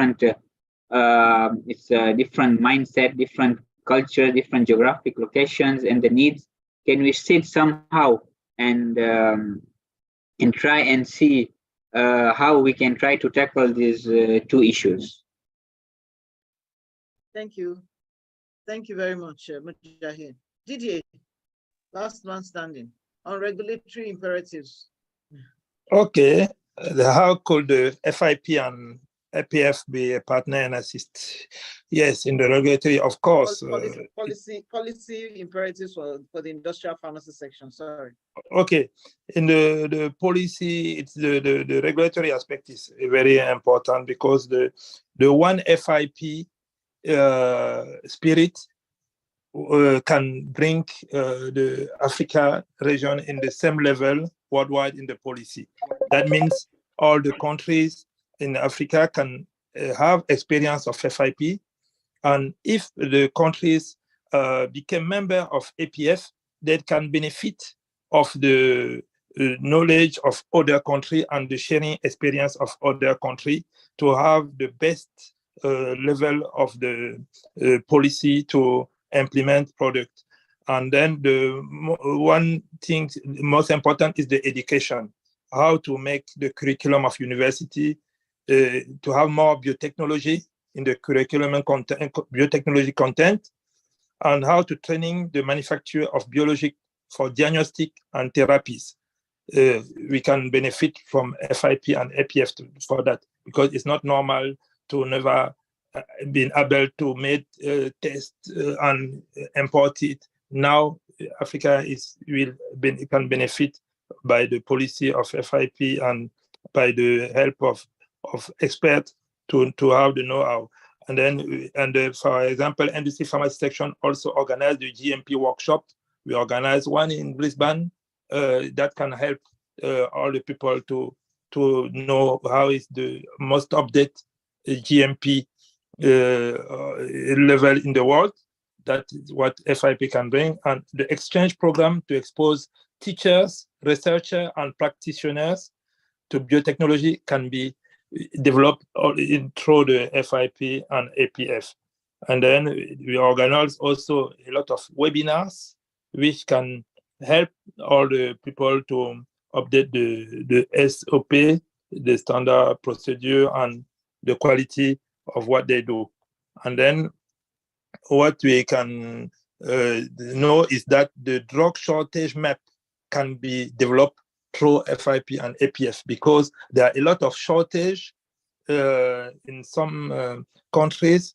a different mindset, different culture, different geographic locations, and the needs. Can we sit somehow and try and see how we can try to tackle these two issues? Thank you. Thank you very much, Mujahid. Didier, last man standing on regulatory imperatives. Okay, how could the FIP and APF be a partner and assist? Yes, in the regulatory, of course. Policy imperatives for the industrial pharmacy section, sorry. Okay, in the policy, it's the regulatory aspect is very important, because the one FIP spirit can bring the Africa region in the same level worldwide in the policy. That means all the countries in Africa can have experience of FIP, and if the countries become member of APF, they can benefit of the knowledge of other countries and the sharing experience of other countries to have the best level of the policy to implement product. And then the one thing most important is the education, how to make the curriculum of university to have more biotechnology in the curriculum and content, biotechnology content, and how to training the manufacture of biologic for diagnostic and therapies. We can benefit from FIP and APF for that, because it's not normal to never been able to make tests and import it. Now Africa can benefit by the policy of FIP and by the help of experts to have the know-how. And then, for example, industry pharmacy section also organized the GMP workshop We organize one in Brisbane that can help all the people to know how is the most updated GMP level in the world. That is what FIP can bring. And the exchange program to expose teachers, researchers, and practitioners to biotechnology can be developed through the FIP and APF. And then we organize also a lot of webinars, which can help all the people to update the SOP, the standard procedure, and the quality of what they do. And then what we can know is that the drug shortage map can be developed through FIP and APF, because there are a lot of shortage in some countries,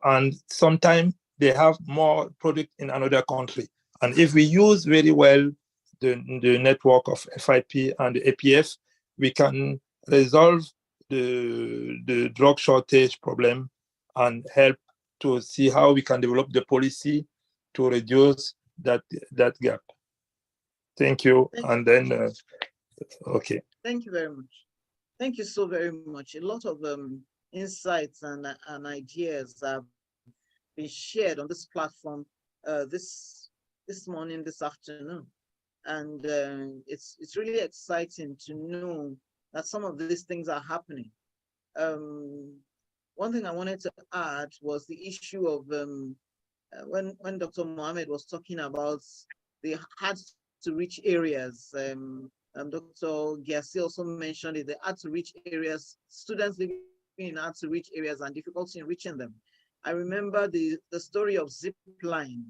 and sometimes they have more product in another country. And if we use very well the network of FIP and the APF, we can resolve the drug shortage problem and help to see how we can develop the policy to reduce that gap. Thank you. And then, okay. Thank you very much. Thank you so very much. A lot of insights and ideas have been shared on this platform this morning, this afternoon. And it's really exciting to know that some of these things are happening. One thing I wanted to add was the issue of when Dr. Mohammed was talking about the hard to reach areas. Dr. Gyasi also mentioned it, the hard to reach areas, students living in hard to reach areas and difficulty in reaching them. I remember the story of Zipline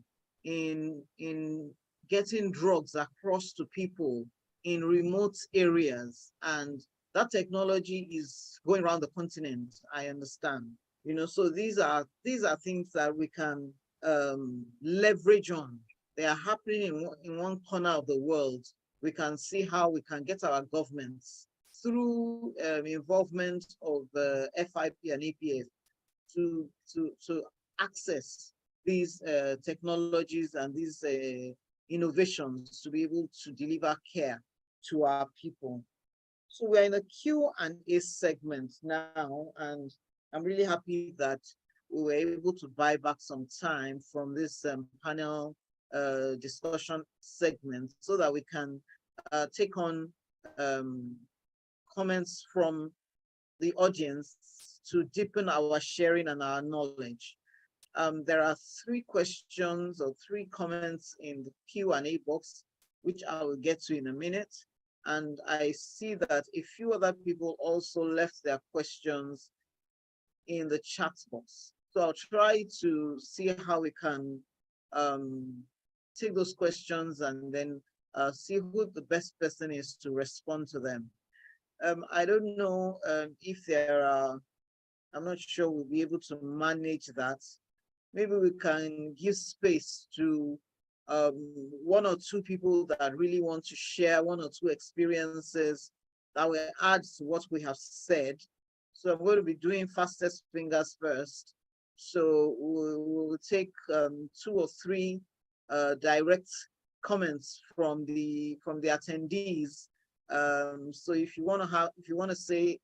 in getting drugs across to people in remote areas, and that technology is going around the continent, I understand. You know, so these are things that we can leverage on. They are happening in one corner of the world. We can see how we can get our governments through involvement of FIP and APF to access these technologies and these innovations to be able to deliver care to our people. So we're in a Q&A segment now, and I'm really happy that we were able to buy back some time from this panel discussion segment so that we can take on comments from the audience to deepen our sharing and our knowledge. There are 3 questions or 3 comments in the Q&A box, which I will get to in a minute. And I see that a few other people also left their questions in the chat box. So I'll try to see how we can take those questions and then see who the best person is to respond to them. I don't know if there are, I'm not sure we'll be able to manage that. Maybe we can give space to 1 or 2 people that really want to share 1 or 2 experiences that will add to what we have said. So I'm going to be doing fastest fingers first. So we'll take 2 or 3 direct comments from the attendees. So if you want to say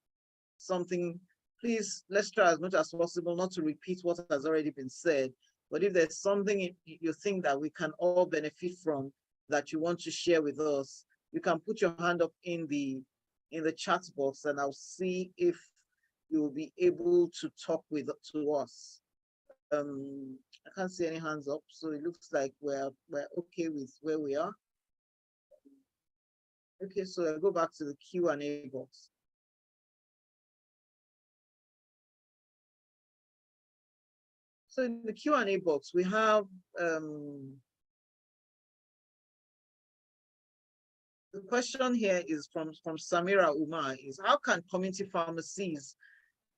something, please, let's try as much as possible not to repeat what has already been said. But if there's something you think that we can all benefit from that you want to share with us, you can put your hand up in the chat box, and I'll see if you will be able to talk to us. I can't see any hands up, so it looks like we're okay with where we are. Okay, so I'll go back to the Q&A box. So in the Q&A box, we have the question here is from Samira Umar, is how can community pharmacies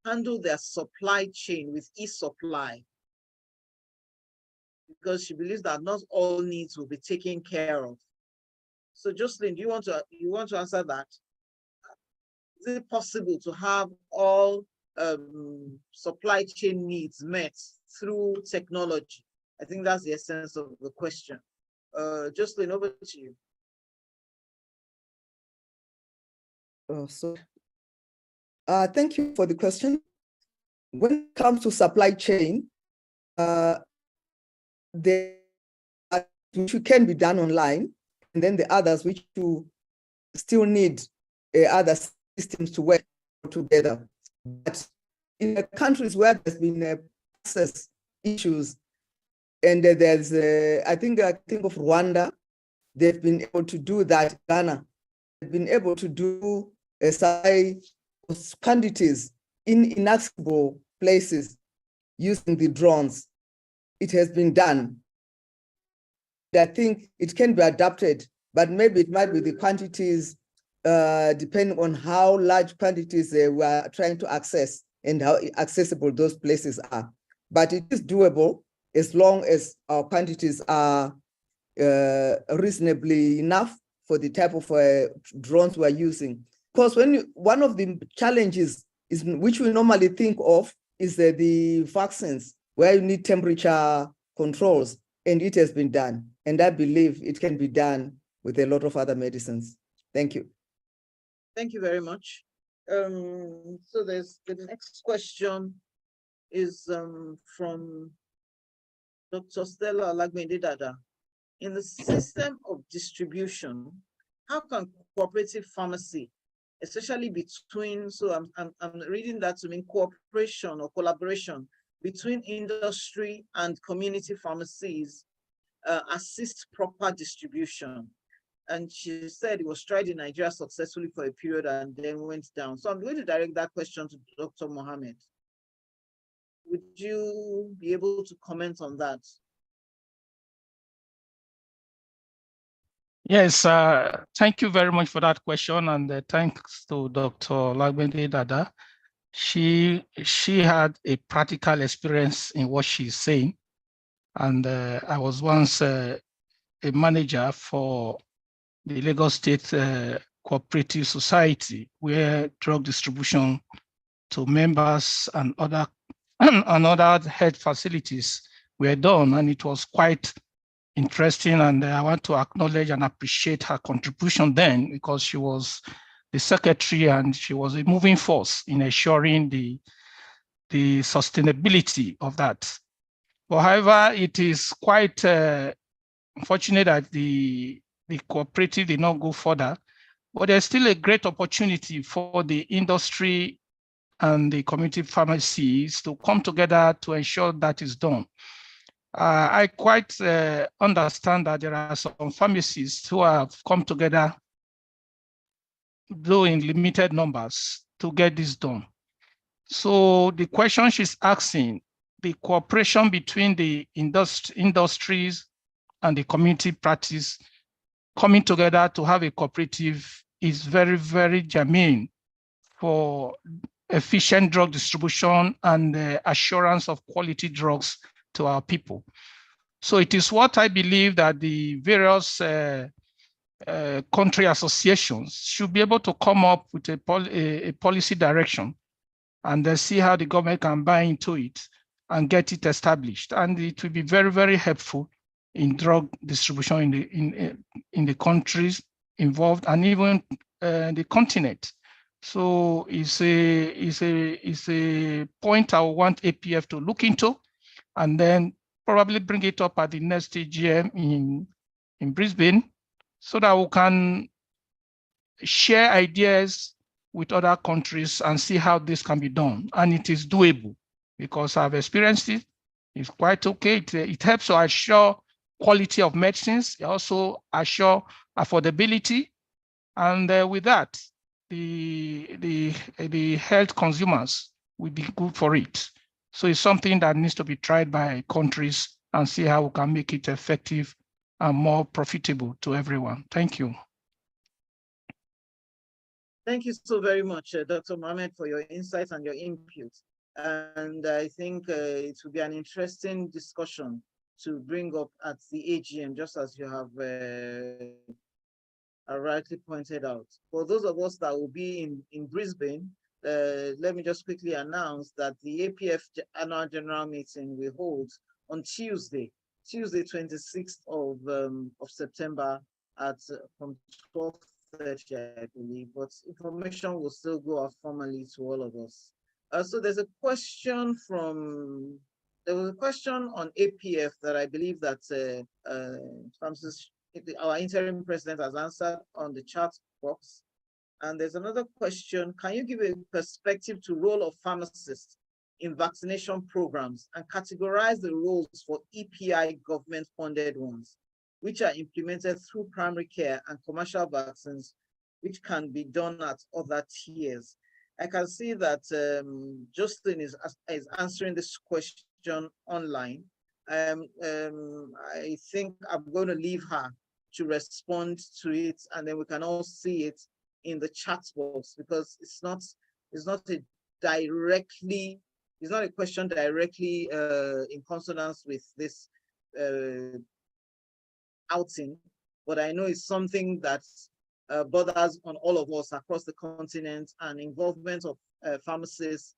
handle their supply chain with e-supply? Because she believes that not all needs will be taken care of. So Jocelyn, do you want to answer that? Is it possible to have all supply chain needs met through technology? I think that's the essence of the question. Jocelyn, over to you. Thank you for the question. When it comes to supply chain, which can be done online, and then the others which you still need other systems to work together. But in the countries where there's been access issues, and there's, I think of Rwanda, they've been able to do that. Ghana, they've been able to do supply quantities in inaccessible places using the drones. It has been done. I think it can be adapted, but maybe it might be the quantities, depending on how large quantities we are trying to access and how accessible those places are. But it is doable as long as our quantities are reasonably enough for the type of drones we're using. Because one of the challenges is, which we normally think of, is the vaccines, where you need temperature controls, and it has been done. And I believe it can be done with a lot of other medicines. Thank you. Thank you very much. So there's the next question is from Dr. Stella Olagbendedada. In the system of distribution, how can cooperative pharmacy, especially between, so I'm reading that to mean cooperation or collaboration between industry and community pharmacies, assist proper distribution? And she said it was tried in Nigeria successfully for a period and then went down. So I'm going to direct that question to Dr. Mohammed. Would you be able to comment on that? Yes, thank you very much for that question, and thanks to Dr. Olagbendedada. She had a practical experience in what she's saying, and I was once a manager for the Lagos State Cooperative Society, where drug distribution to members and other health facilities were done, and it was quite interesting, and I want to acknowledge and appreciate her contribution then, because she was the secretary and she was a moving force in ensuring the sustainability of that. But however, it is quite unfortunate that the cooperative did not go further, but there's still a great opportunity for the industry and the community pharmacies to come together to ensure that is done. I quite understand that there are some pharmacists who have come together, though in limited numbers, to get this done. So the question she's asking, the cooperation between the industries and the community practice coming together to have a cooperative is very, very germane for efficient drug distribution and the assurance of quality drugs to our people. So it is what I believe that the various country associations should be able to come up with a policy direction and then see how the government can buy into it and get it established. And it will be very, very helpful in drug distribution in the countries involved and even the continent. So it's a point I want APF to look into, and then probably bring it up at the next AGM in Brisbane, so that we can share ideas with other countries and see how this can be done. And it is doable, because I've experienced it. It's quite okay. It helps to assure quality of medicines. It also assure affordability. And with that, the health consumers will be good for it. So it's something that needs to be tried by countries and see how we can make it effective and more profitable to everyone. Thank you. Thank you so very much, Dr. Mohammed, for your insights and your input. And I think it will be an interesting discussion to bring up at the AGM, just as you have rightly pointed out. For those of us that will be in Brisbane, let me just quickly announce that the APF annual general meeting we hold on Tuesday, Tuesday, 26th of September at from 12:30, I believe, but information will still go out formally to all of us. So there was a question on APF that I believe that our interim president has answered on the chat box. And there's another question: can you give a perspective to role of pharmacists in vaccination programs and categorize the roles for EPI government-funded ones, which are implemented through primary care, and commercial vaccines, which can be done at other tiers? I can see that Jocelyn is answering this question online. I think I'm going to leave her to respond to it, and then we can all see it in the chat box, because it's not a question directly in consonance with this outing, but I know it's something that bothers on all of us across the continent, and involvement of pharmacists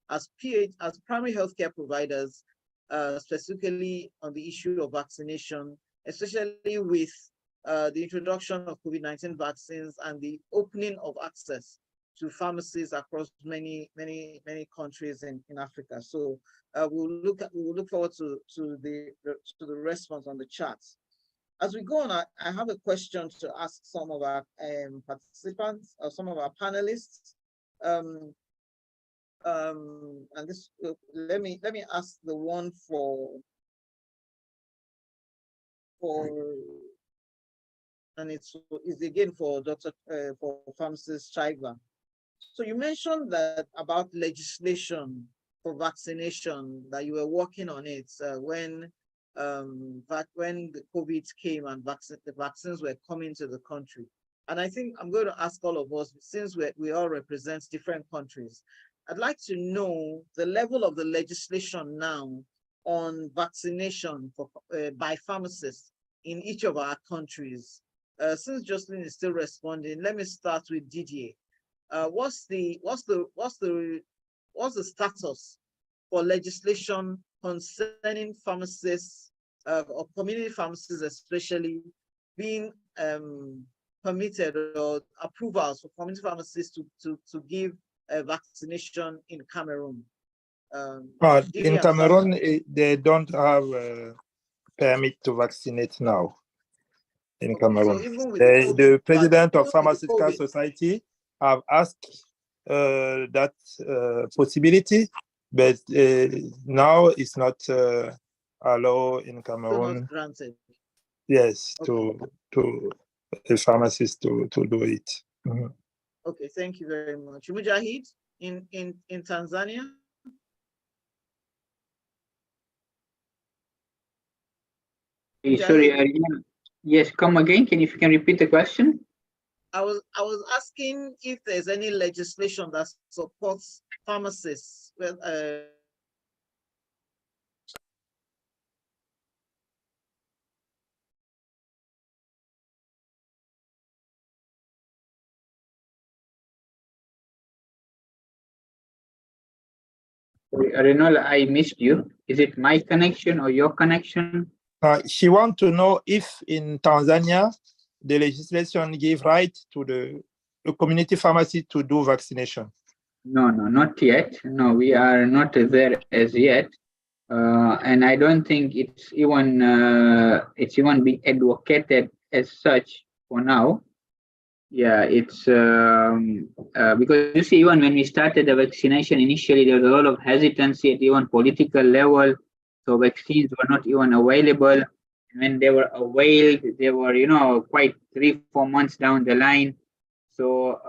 as primary healthcare providers, specifically on the issue of vaccination, especially with the introduction of COVID-19 vaccines and the opening of access to pharmacies across many countries in Africa. So we'll look forward to the response on the chat. As we go on, I have a question to ask some of our participants, or some of our panelists. And this, let me ask the one and it's again for for Pharmacist Chaibva. So you mentioned that about legislation for vaccination, that you were working on it when the COVID came and the vaccines were coming to the country. And I think I'm going to ask all of us, since we all represent different countries, I'd like to know the level of the legislation now on vaccination by pharmacists in each of our countries. Since Jocelyn is still responding, let me start with Didier. What's the status for legislation concerning pharmacists or community pharmacists, especially being permitted, or approvals for community pharmacists to give vaccination in Cameroon? In Cameroon, they don't have a permit to vaccinate now. In Cameroon, so the president of Pharmaceutical Society have asked that possibility, but now it's not allowed in Cameroon. Not granted. Yes, okay. to a pharmacist to do it. Mm-hmm. Okay, thank you very much. Mujahid, in Tanzania. Sorry, Arinola. Yes, come again. If you can repeat the question? I was asking if there's any legislation that supports pharmacists. Sorry, Arinola, I missed you. Is it my connection or your connection? She wants to know if in Tanzania, the legislation gives right to the community pharmacy to do vaccination. No, not yet. No, we are not there as yet. And I don't think it's even being advocated as such for now. Yeah, it's because you see, even when we started the vaccination initially, there was a lot of hesitancy at even political level. So vaccines were not even available. And when they were availed, they were, quite 3-4 months down the line. So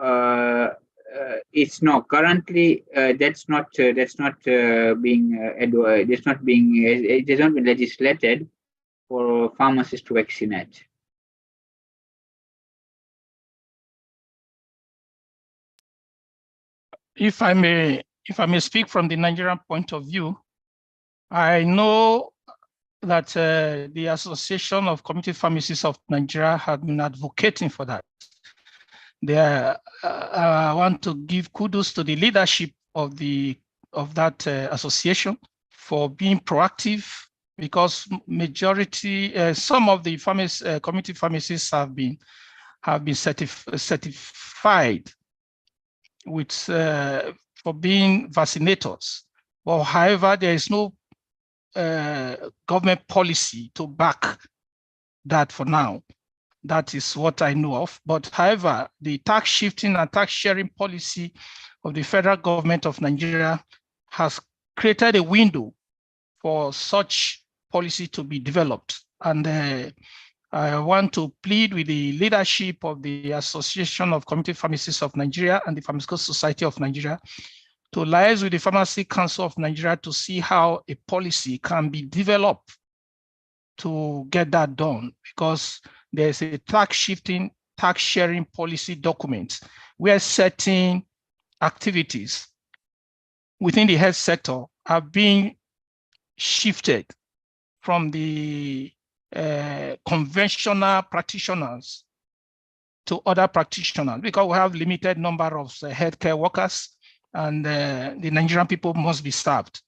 it's no currently it has not been legislated for pharmacists to vaccinate. If I may speak from the Nigerian point of view, I know that the Association of Community Pharmacists of Nigeria had been advocating for that. I want to give kudos to the leadership of that association for being proactive because majority, some of the community pharmacists have been certified with for being vaccinators. Well, however, there is no government policy to back that for now. That is what I know of. But however, the tax shifting and tax sharing policy of the federal government of Nigeria has created a window for such policy to be developed. And I want to plead with the leadership of the Association of Community Pharmacists of Nigeria and the Pharmaceutical Society of Nigeria to liaise with the Pharmacy Council of Nigeria to see how a policy can be developed to get that done, because there's a tax shifting, tax sharing policy document where certain activities within the health sector are being shifted from the conventional practitioners to other practitioners, because we have limited number of healthcare workers, and the Nigerian people must be served.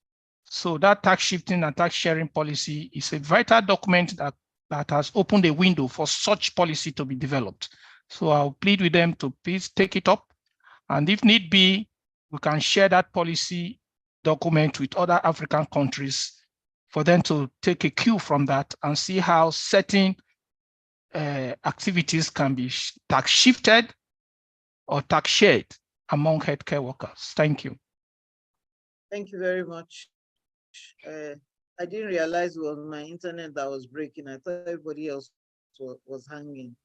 So that tax shifting and tax sharing policy is a vital document that has opened a window for such policy to be developed. So I'll plead with them to please take it up. And if need be, we can share that policy document with other African countries for them to take a cue from that and see how certain activities can be tax shifted or tax shared among healthcare workers. Thank you. Thank you very much. I didn't realize it was my internet that was breaking. I thought everybody else was hanging.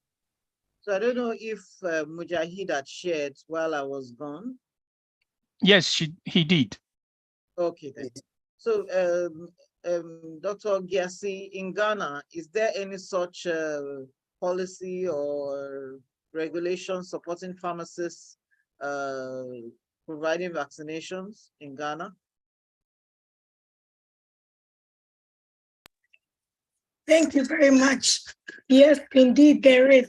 So I don't know if Mujahid had shared while I was gone. Yes, he did. Okay, then. So Dr. Gyasi, in Ghana, is there any such policy or regulation supporting pharmacists providing vaccinations in Ghana? Thank you very much. Yes, indeed, there is.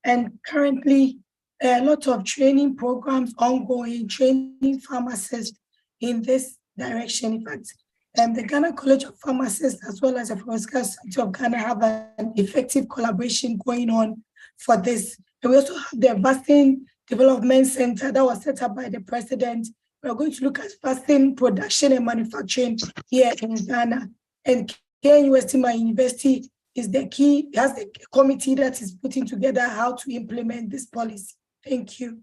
And currently, a lot of training programs ongoing, training pharmacists in this direction. In fact, the Ghana College of Pharmacists, as well as the Pharmaceutical Society of Ghana, have an effective collaboration going on for this. And we also have the Vaccine Development Center that was set up by the president. We're going to look at vaccine production and manufacturing here in Ghana. And KNUST University is the key, has the committee that is putting together how to implement this policy. Thank you.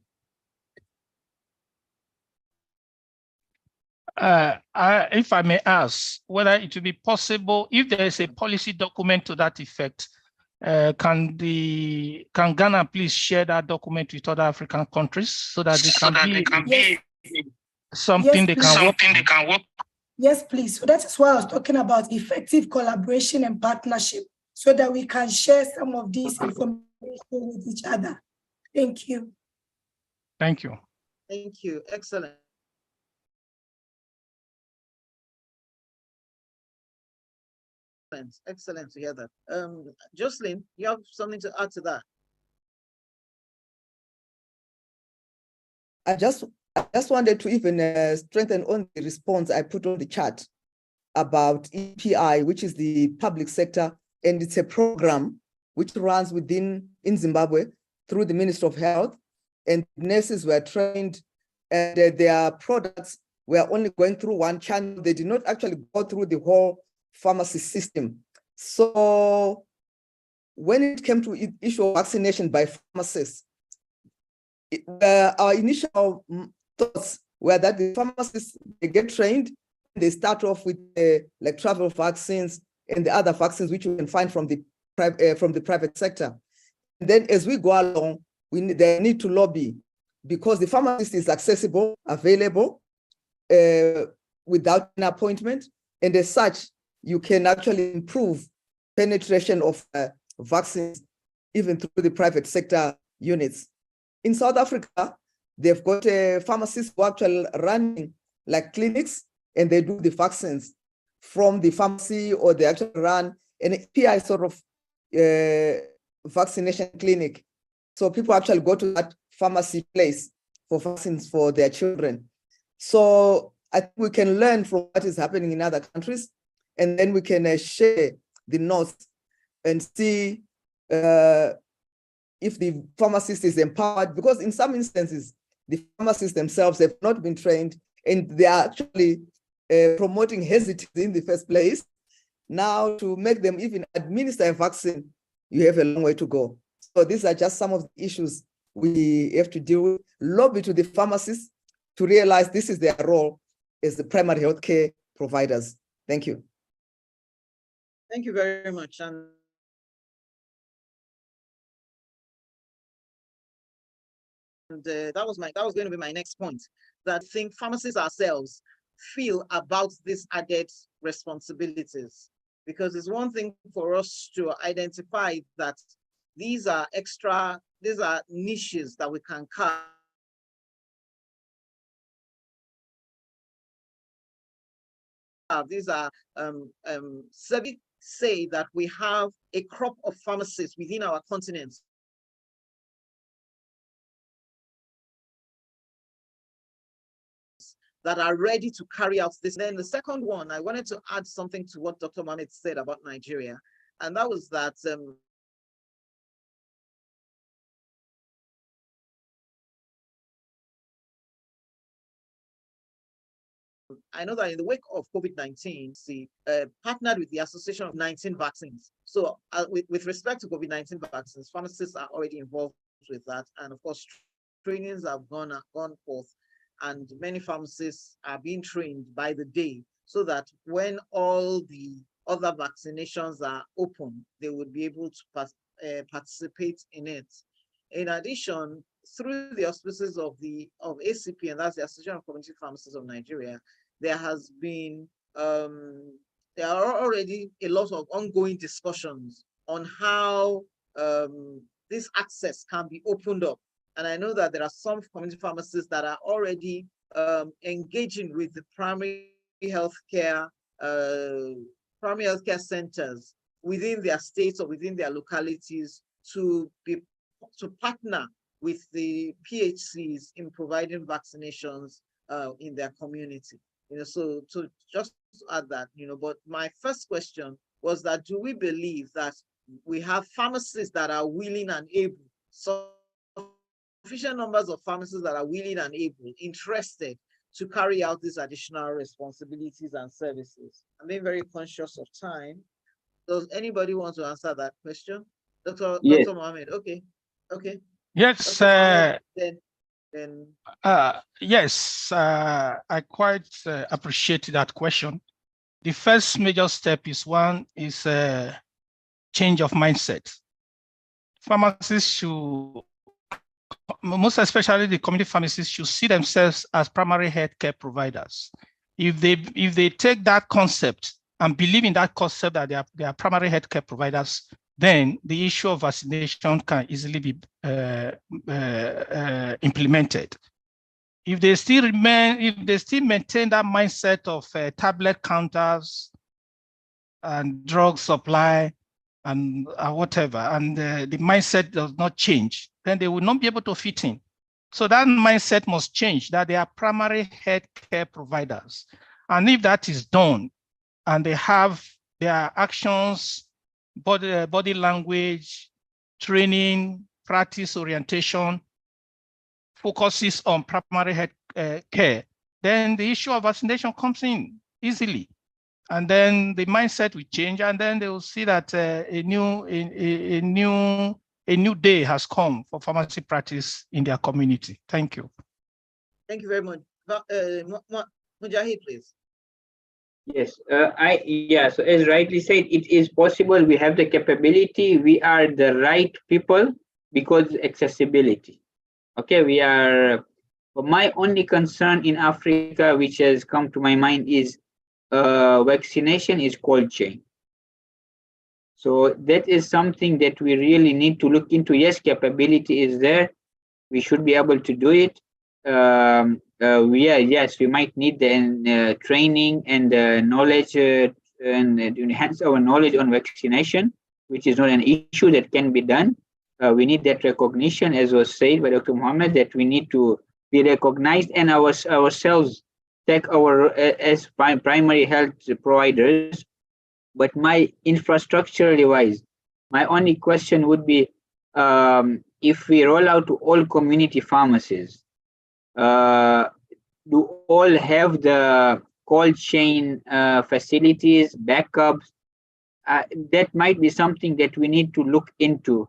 If I may ask, whether it would be possible, if there is a policy document to that effect, can Ghana please share that document with other African countries so that they can be something they can work? Yes, please. So that is why I was talking about effective collaboration and partnership, so that we can share some of these information with each other. Thank you. Thank you. Thank you. Excellent. Excellent to hear that. Jocelyn, you have something to add to that? I just wanted to even strengthen on the response I put on the chat about EPI, which is the public sector, and it's a program which runs in Zimbabwe through the Ministry of Health, and nurses were trained, and their products were only going through one channel. They did not actually go through the whole pharmacy system. So when it came to issue of vaccination by pharmacists, our initial thoughts were that the pharmacists, they get trained, they start off with like travel vaccines and the other vaccines which you can find from the private sector. And then as we go along, they need to lobby, because the pharmacist is accessible, available, without an appointment, and as such, you can actually improve penetration of vaccines even through the private sector units. In South Africa, they've got pharmacists who are actually running like clinics, and they do the vaccines from the pharmacy, or they actually run an API sort of vaccination clinic. So people actually go to that pharmacy place for vaccines for their children. So I think we can learn from what is happening in other countries. and then we can share the notes and see if the pharmacist is empowered, because in some instances, the pharmacists themselves have not been trained and they are actually promoting hesitancy in the first place. Now, to make them even administer a vaccine, you have a long way to go. So these are just some of the issues we have to deal with. Lobby to the pharmacists to realize this is their role as the primary healthcare providers. Thank you. Thank you very much. And that was going to be my next point, that I think pharmacists ourselves feel about these added responsibilities, because it's one thing for us to identify that these are niches that we can carve. These are say that we have a crop of pharmacists within our continent that are ready to carry out this. Then the second one, I wanted to add something to what Dr. Mohammed said about Nigeria, and that was that I know that in the wake of COVID-19, partnered with the Association of 19 Vaccines. So with respect to COVID-19 vaccines, pharmacists are already involved with that. And of course, trainings have gone forth, and many pharmacists are being trained by the day, so that when all the other vaccinations are open, they would be able to participate in it. In addition, through the auspices of ACP, and that's the Association of Community Pharmacists of Nigeria, there has been, there are already a lot of ongoing discussions on how this access can be opened up. And I know that there are some community pharmacists that are already engaging with the primary healthcare centers within their states or within their localities to partner with the PHCs in providing vaccinations in their community. So just to add that, but my first question was that, do we believe that we have pharmacists that are willing and able, sufficient numbers of pharmacists that are willing and able, interested to carry out these additional responsibilities and services? I'm being very conscious of time. Does anybody want to answer that question? Dr. Mohammed, okay. Yes, yes, I quite appreciate that question. The first major step is change of mindset. Pharmacists should, most especially the community pharmacists, should see themselves as primary healthcare providers. If they take that concept and believe in that concept that they are primary healthcare providers, then the issue of vaccination can easily be implemented. If they still maintain that mindset of tablet counters and drug supply and whatever, and the mindset does not change, then they will not be able to fit in. So that mindset must change, that they are primary healthcare providers. And if that is done, and they have their actions, body language, training, practice orientation, focuses on primary health care, then the issue of vaccination comes in easily. And then the mindset will change, and then they will see that a new day has come for pharmacy practice in their community. Thank you. Thank you very much. Mujahid, please. Yes, so as rightly said, it is possible. We have the capability. We are the right people because accessibility. Okay, we are. My only concern in Africa, which has come to my mind, is vaccination is cold chain. So that is something that we really need to look into. Yes, capability is there. We should be able to do it. Yes, we might need the training and knowledge and enhance our knowledge on vaccination, which is not an issue that can be done. We need that recognition, as was said by Dr. Mohammed, that we need to be recognized and ourselves take our as primary health providers But my infrastructurally wise, my only question would be, if we roll out to all community pharmacies, do all have the cold chain facilities, backups? That might be something that we need to look into.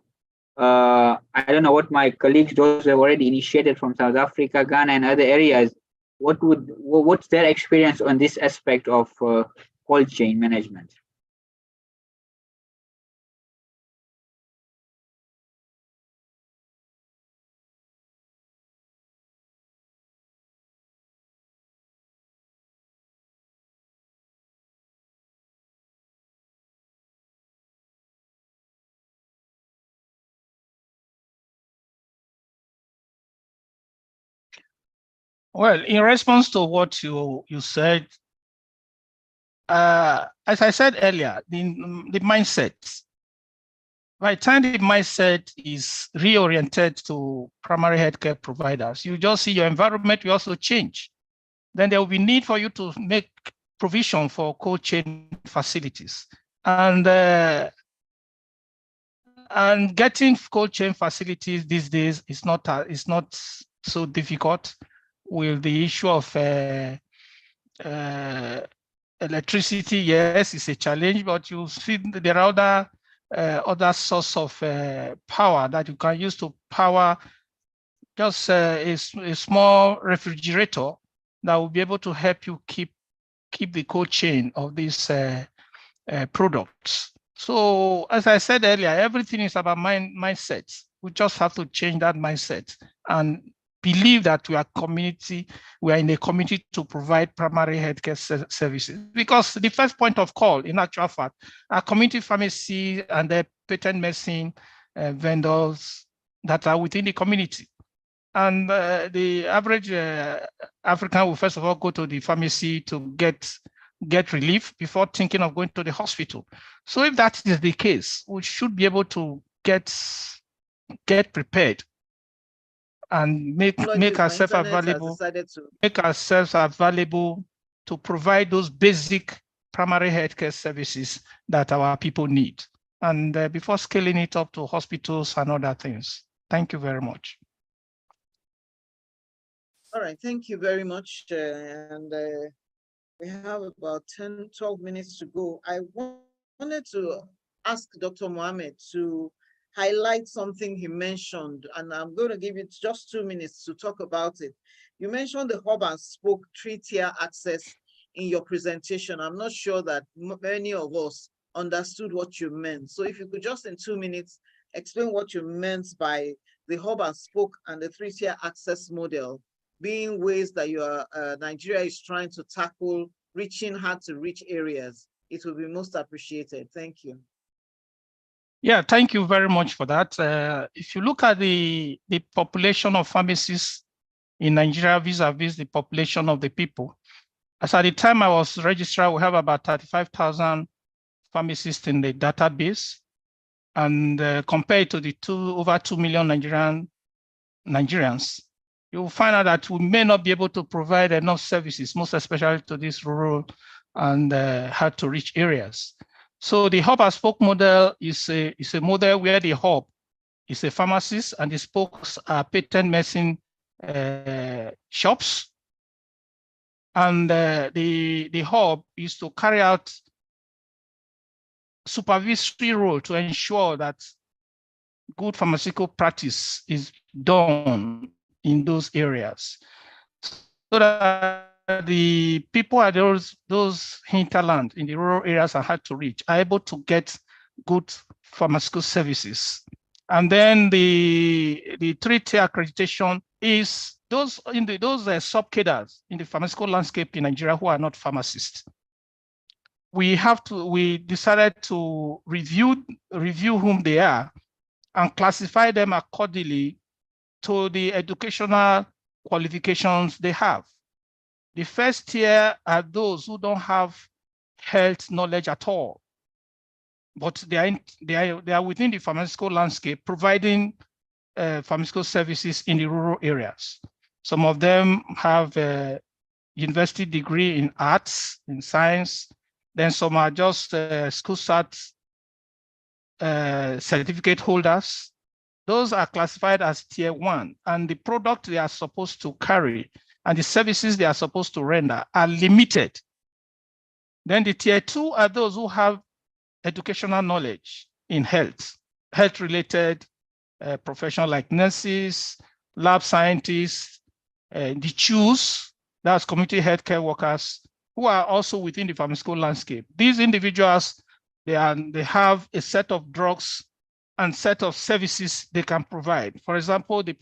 I don't know what my colleagues, those who have already initiated from South Africa, Ghana, and other areas, what's their experience on this aspect of cold chain management? Well, in response to what you said, as I said earlier, the mindset. By the time the mindset is reoriented to primary healthcare providers, you just see your environment will also change. Then there will be need for you to make provision for cold chain facilities. And getting cold chain facilities these days is not so difficult. With the issue of electricity, yes, it's a challenge, but you see there are other source of power that you can use to power just a small refrigerator that will be able to help you keep the cold chain of these products. So as I said earlier, everything is about mindset. We just have to change that mindset and believe that we are in a community to provide primary healthcare services. Because the first point of call, in actual fact, are community pharmacy and the patent medicine vendors that are within the community. And the average African will first of all go to the pharmacy to get relief before thinking of going to the hospital. So if that is the case, we should be able to get prepared and make ourselves available to provide those basic primary healthcare services that our people need, and before scaling it up to hospitals and other things. Thank you very much. All right, thank you very much. We have about 10-12 minutes to go. I wanted to ask Dr. Mohammed to highlight something he mentioned, and I'm going to give you just 2 minutes to talk about it. You mentioned the hub and spoke 3-tier access in your presentation. I'm not sure that many of us understood what you meant. So if you could just in 2 minutes explain what you meant by the hub and spoke and the 3-tier access model being ways that Nigeria is trying to tackle reaching hard to reach areas, it will be most appreciated. Thank you. Yeah, thank you very much for that. If you look at the population of pharmacists in Nigeria vis-a-vis the population of the people, as at the time I was registrar, we have about 35,000 pharmacists in the database, and compared to the over 2 million Nigerians, you will find out that we may not be able to provide enough services, most especially to these rural and hard to reach areas. So the hub and spoke model is a model where the hub is a pharmacist and the spokes are patent medicine shops. And the hub is to carry out supervisory role to ensure that good pharmaceutical practice is done in those areas, so that the people at those hinterland in the rural areas are hard to reach are able to get good pharmaceutical services. And then the 3-tier accreditation is those sub-cadres in the pharmaceutical landscape in Nigeria who are not pharmacists. We decided to review whom they are and classify them accordingly to the educational qualifications they have. The first tier are those who don't have health knowledge at all, but they are within the pharmaceutical landscape providing pharmaceutical services in the rural areas. Some of them have a university degree in arts, in science, Then some are just school start certificate holders. Those are classified as tier 1, and the product they are supposed to carry and the services they are supposed to render are limited. Then the tier 2 are those who have educational knowledge in health-related professions like nurses, lab scientists, the CHUs, that's community healthcare workers, who are also within the pharmaceutical landscape. These individuals, they have a set of drugs and set of services they can provide. For example, the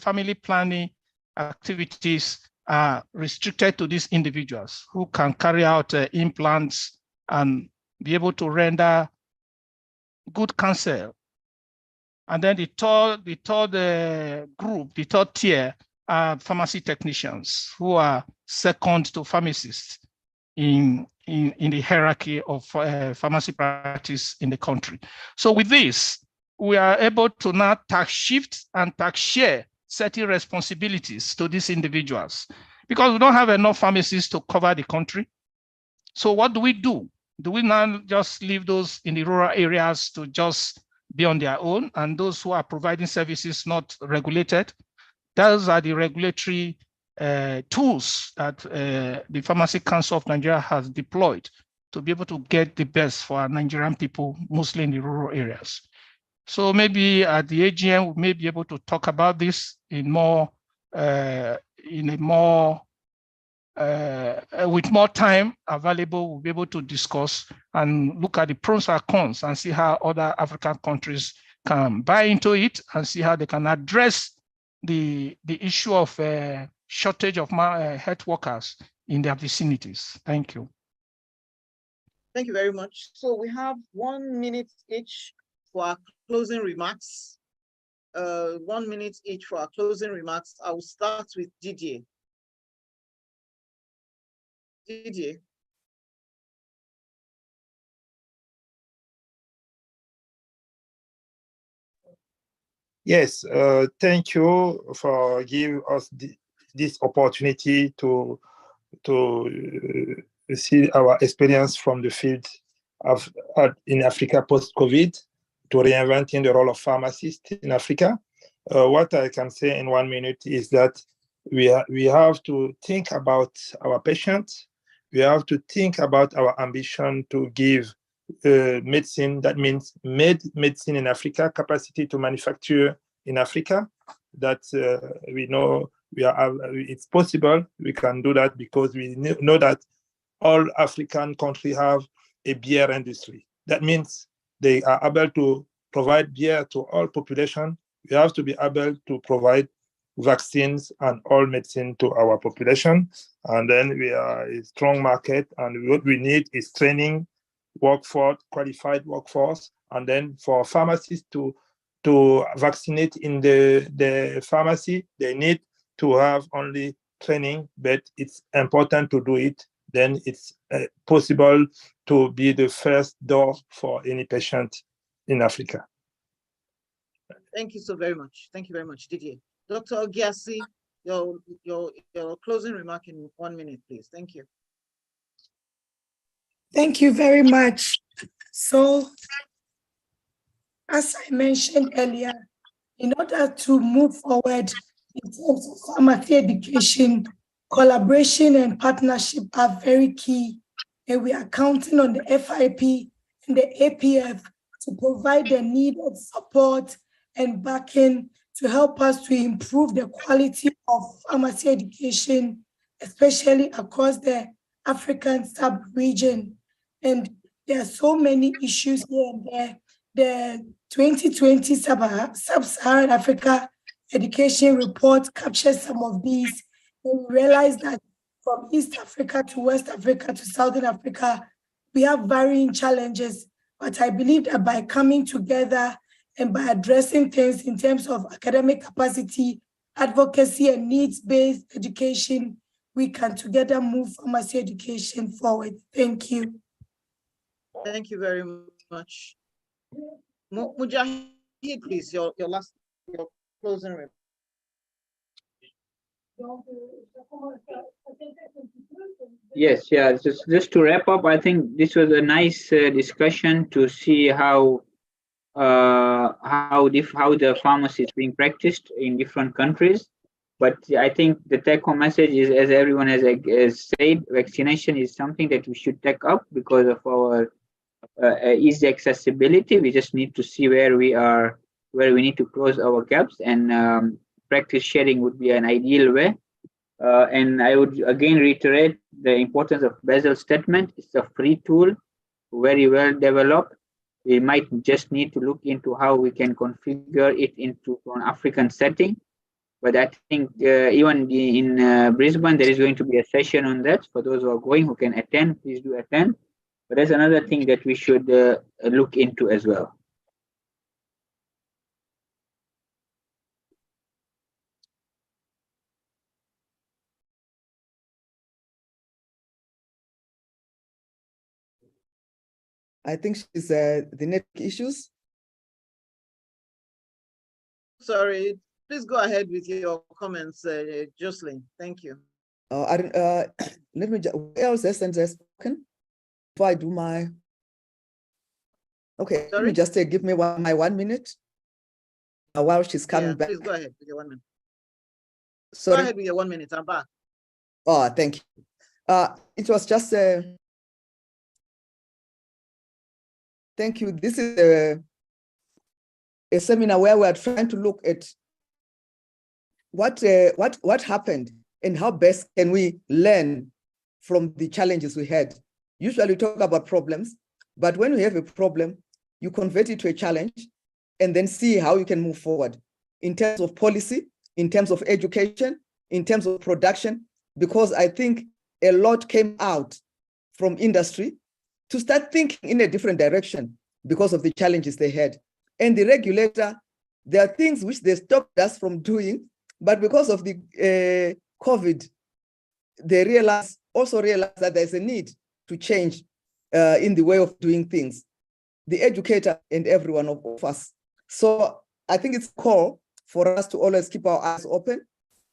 family planning activities are restricted to these individuals who can carry out implants and be able to render good counsel. And then the third group, the third tier, are pharmacy technicians who are second to pharmacists in the hierarchy of pharmacy practice in the country. So with this, we are able to now tax shift and tax share certain responsibilities to these individuals because we don't have enough pharmacists to cover the country. So what do we do? Do we now just leave those in the rural areas to just be on their own and those who are providing services not regulated? Those are the regulatory tools that the Pharmacy Council of Nigeria has deployed to be able to get the best for our Nigerian people, mostly in the rural areas. So maybe at the AGM, we may be able to talk about this with more time available. We'll be able to discuss and look at the pros and cons and see how other African countries can buy into it and see how they can address the issue of shortage of health workers in their vicinities. Thank you. Thank you very much. So we have 1 minute each for our closing remarks. 1 minute each for our closing remarks. I will start with Didier. Didier. Yes, thank you for giving us this opportunity to see our experience from the field of in Africa post-COVID, to reinventing the role of pharmacists in Africa. What I can say in 1 minute is that we have to think about our patients. We have to think about our ambition to give medicine, that means medicine in Africa, capacity to manufacture in Africa, that we know it's possible. We can do that because we know that all African countries have a beer industry. That means they are able to provide beer to all population. We have to be able to provide vaccines and all medicine to our population. And then we are a strong market, and what we need is training workforce, qualified workforce, and then for pharmacists to vaccinate in the pharmacy, they need to have only training, but it's important to do it. Then it's possible to be the first door for any patient in Africa. Thank you so very much. Thank you very much, Didier. Dr. Gyasi, your closing remark in 1 minute, please. Thank you. Thank you very much. So, as I mentioned earlier, in order to move forward in terms of pharmacy education, collaboration and partnership are very key, and we are counting on the FIP and the APF to provide the needed support and backing to help us to improve the quality of pharmacy education, especially across the African sub-region. And there are so many issues here and there. The 2020 Sub-Saharan Africa Education Report captures some of these. And we realize that from East Africa to West Africa to Southern Africa, we have varying challenges. But I believe that by coming together and by addressing things in terms of academic capacity, advocacy, and needs-based education, we can together move pharmacy education forward. Thank you. Thank you very much. Mujahid, please, your closing remarks. Yes, yeah. Just to wrap up, I think this was a nice discussion to see how the pharmacy is being practiced in different countries. But I think the take-home message is, as everyone has said, vaccination is something that we should take up because of our easy accessibility. We just need to see where we need to close our gaps, and practice sharing would be an ideal way. And I would again reiterate the importance of Basel's statement. It's a free tool, very well developed. We might just need to look into how we can configure it into an African setting. But I think even in Brisbane, there is going to be a session on that. For those who are going, who can attend, please do attend. But that's another thing that we should look into as well. I think she's the network issues. Sorry, please go ahead with your comments, Jocelyn. Thank you. Let me just, who else has spoken? Before I do my, okay, Sorry? let me just give me my 1 minute while she's coming back. Please go ahead with your 1 minute. Sorry. Go ahead with your 1 minute, I'm back. Oh, thank you. It was just thank you. This is a seminar where we are trying to look at what happened and how best can we learn from the challenges we had. Usually we talk about problems, but when you have a problem, you convert it to a challenge and then see how you can move forward in terms of policy, in terms of education, in terms of production, because I think a lot came out from industry to start thinking in a different direction because of the challenges they had. And the regulator, there are things which they stopped us from doing, but because of the COVID, they also realized that there's a need to change in the way of doing things, the educator and every one of us. So I think it's a call for us to always keep our eyes open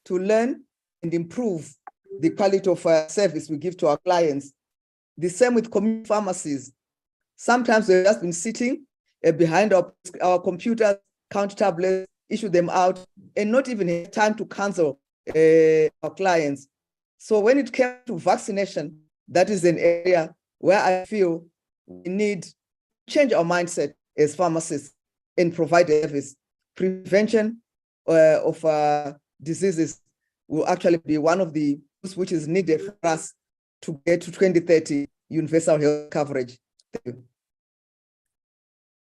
to learn and improve the quality of service we give to our clients. The same with community pharmacies. Sometimes we've just been sitting behind our computers, count tablets, issue them out, and not even have time to counsel our clients. So when it came to vaccination, that is an area where I feel we need to change our mindset as pharmacists and provide service. Prevention of diseases will actually be one of the which is needed for us to get to 2030 universal health coverage. Thank you.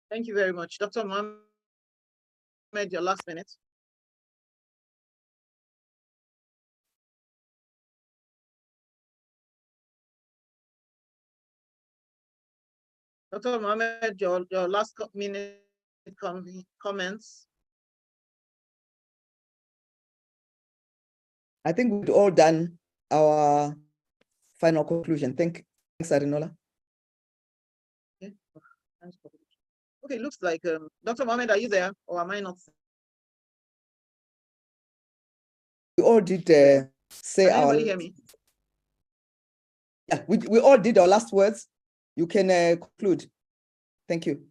Thank you very much. Dr. Mohammed, your last minute. Dr. Mohammed, your last minute comments. I think we've all done our final conclusion. Thanks, Arinola. Okay, looks like Dr. Mohammed, are you there or am I not? We all did say Can anybody hear me? Yeah, we all did our last words. You can conclude. Thank you.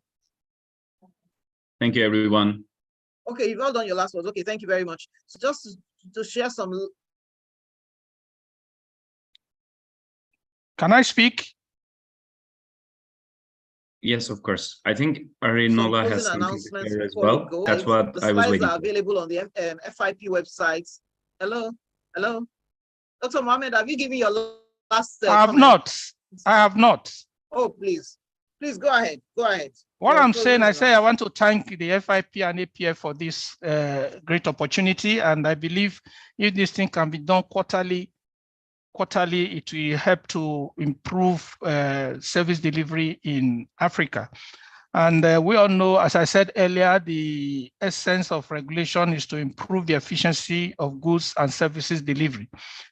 Thank you, everyone. Okay, you've all done your last words. Okay, thank you very much. So just to share some. Can I speak? Yes, of course. I think Arinola has something to share as well. That's what I was waiting for. The slides are available on the FIP website. Hello, hello. Dr. Mohammed, have you given your last I have not. I have not. Oh, please. Please go ahead. Go ahead. What I'm saying, I want to thank the FIP and APF for this great opportunity. And I believe if this thing can be done quarterly, it will help to improve service delivery in Africa. And we all know, as I said earlier, the essence of regulation is to improve the efficiency of goods and services delivery.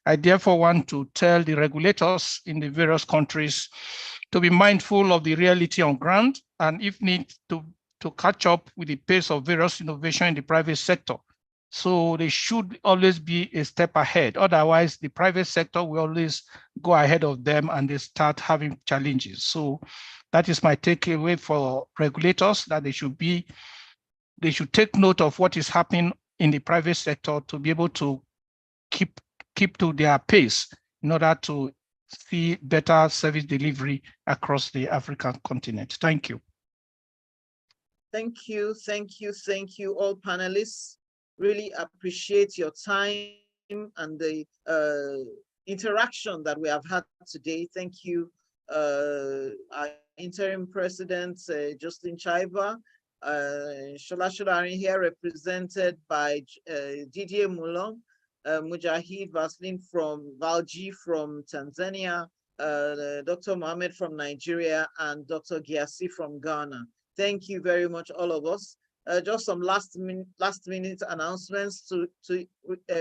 I therefore want to tell the regulators in the various countries to be mindful of the reality on ground, and if need to catch up with the pace of various innovation in the private sector So they should always be a step ahead. Otherwise, the private sector will always go ahead of them and they start having challenges. So that is my takeaway for regulators, that they should take note of what is happening in the private sector to be able to keep to their pace in order to see better service delivery across the African continent. Thank you. Thank you, all panelists. Really appreciate your time and the interaction that we have had today. Thank you, our interim president, Jocelyn Chaibva, Solarin here, represented by Didier Moulon, Mujahidhussein from Valji from Tanzania, Dr. Mohammed from Nigeria, and Dr. Gyasi from Ghana. Thank you very much, all of us. Just some last minute announcements to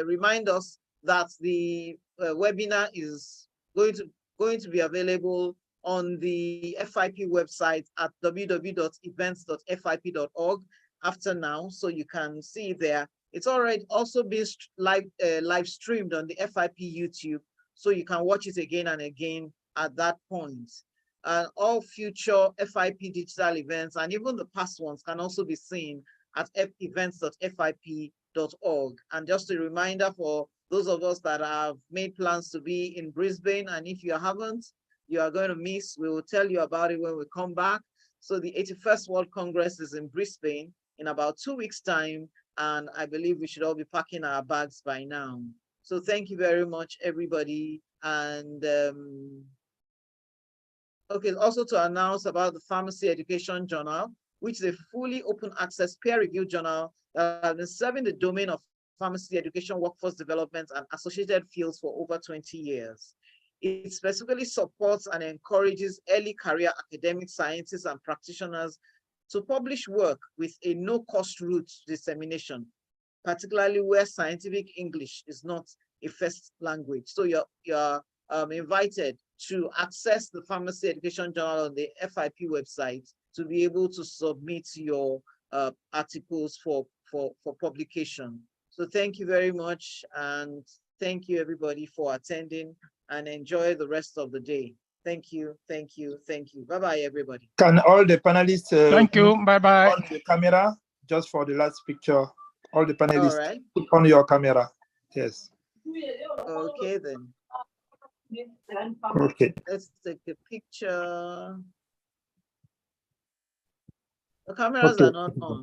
remind us that the webinar is going to be available on the FIP website at www.events.fip.org after now, so you can see there. It's already also been live streamed on the FIP YouTube, so you can watch it again and again at that point. And all future FIP digital events and even the past ones can also be seen at events.fip.org. And just a reminder for those of us that have made plans to be in Brisbane, and if you haven't, you are going to miss. We will tell you about it when we come back. So the 81st World Congress is in Brisbane in about 2 weeks' time, and I believe we should all be packing our bags by now. So thank you very much, everybody. And okay, also to announce about the Pharmacy Education Journal, which is a fully open access peer-reviewed journal that has been serving the domain of pharmacy education, workforce development, and associated fields for over 20 years. It specifically supports and encourages early career academic scientists and practitioners to publish work with a no-cost route to dissemination, particularly where scientific English is not a first language. So you're invited to access the Pharmacy Education Journal on the FIP website to be able to submit your articles for publication. So thank you very much, and thank you everybody for attending, and enjoy the rest of the day. Thank you. Bye-bye, everybody. Can all the panelists thank you, bye-bye. on the camera, just for the last picture, all the panelists, All right. put on your camera. Yes. Okay, then. Okay. Let's take a picture. The cameras are not on.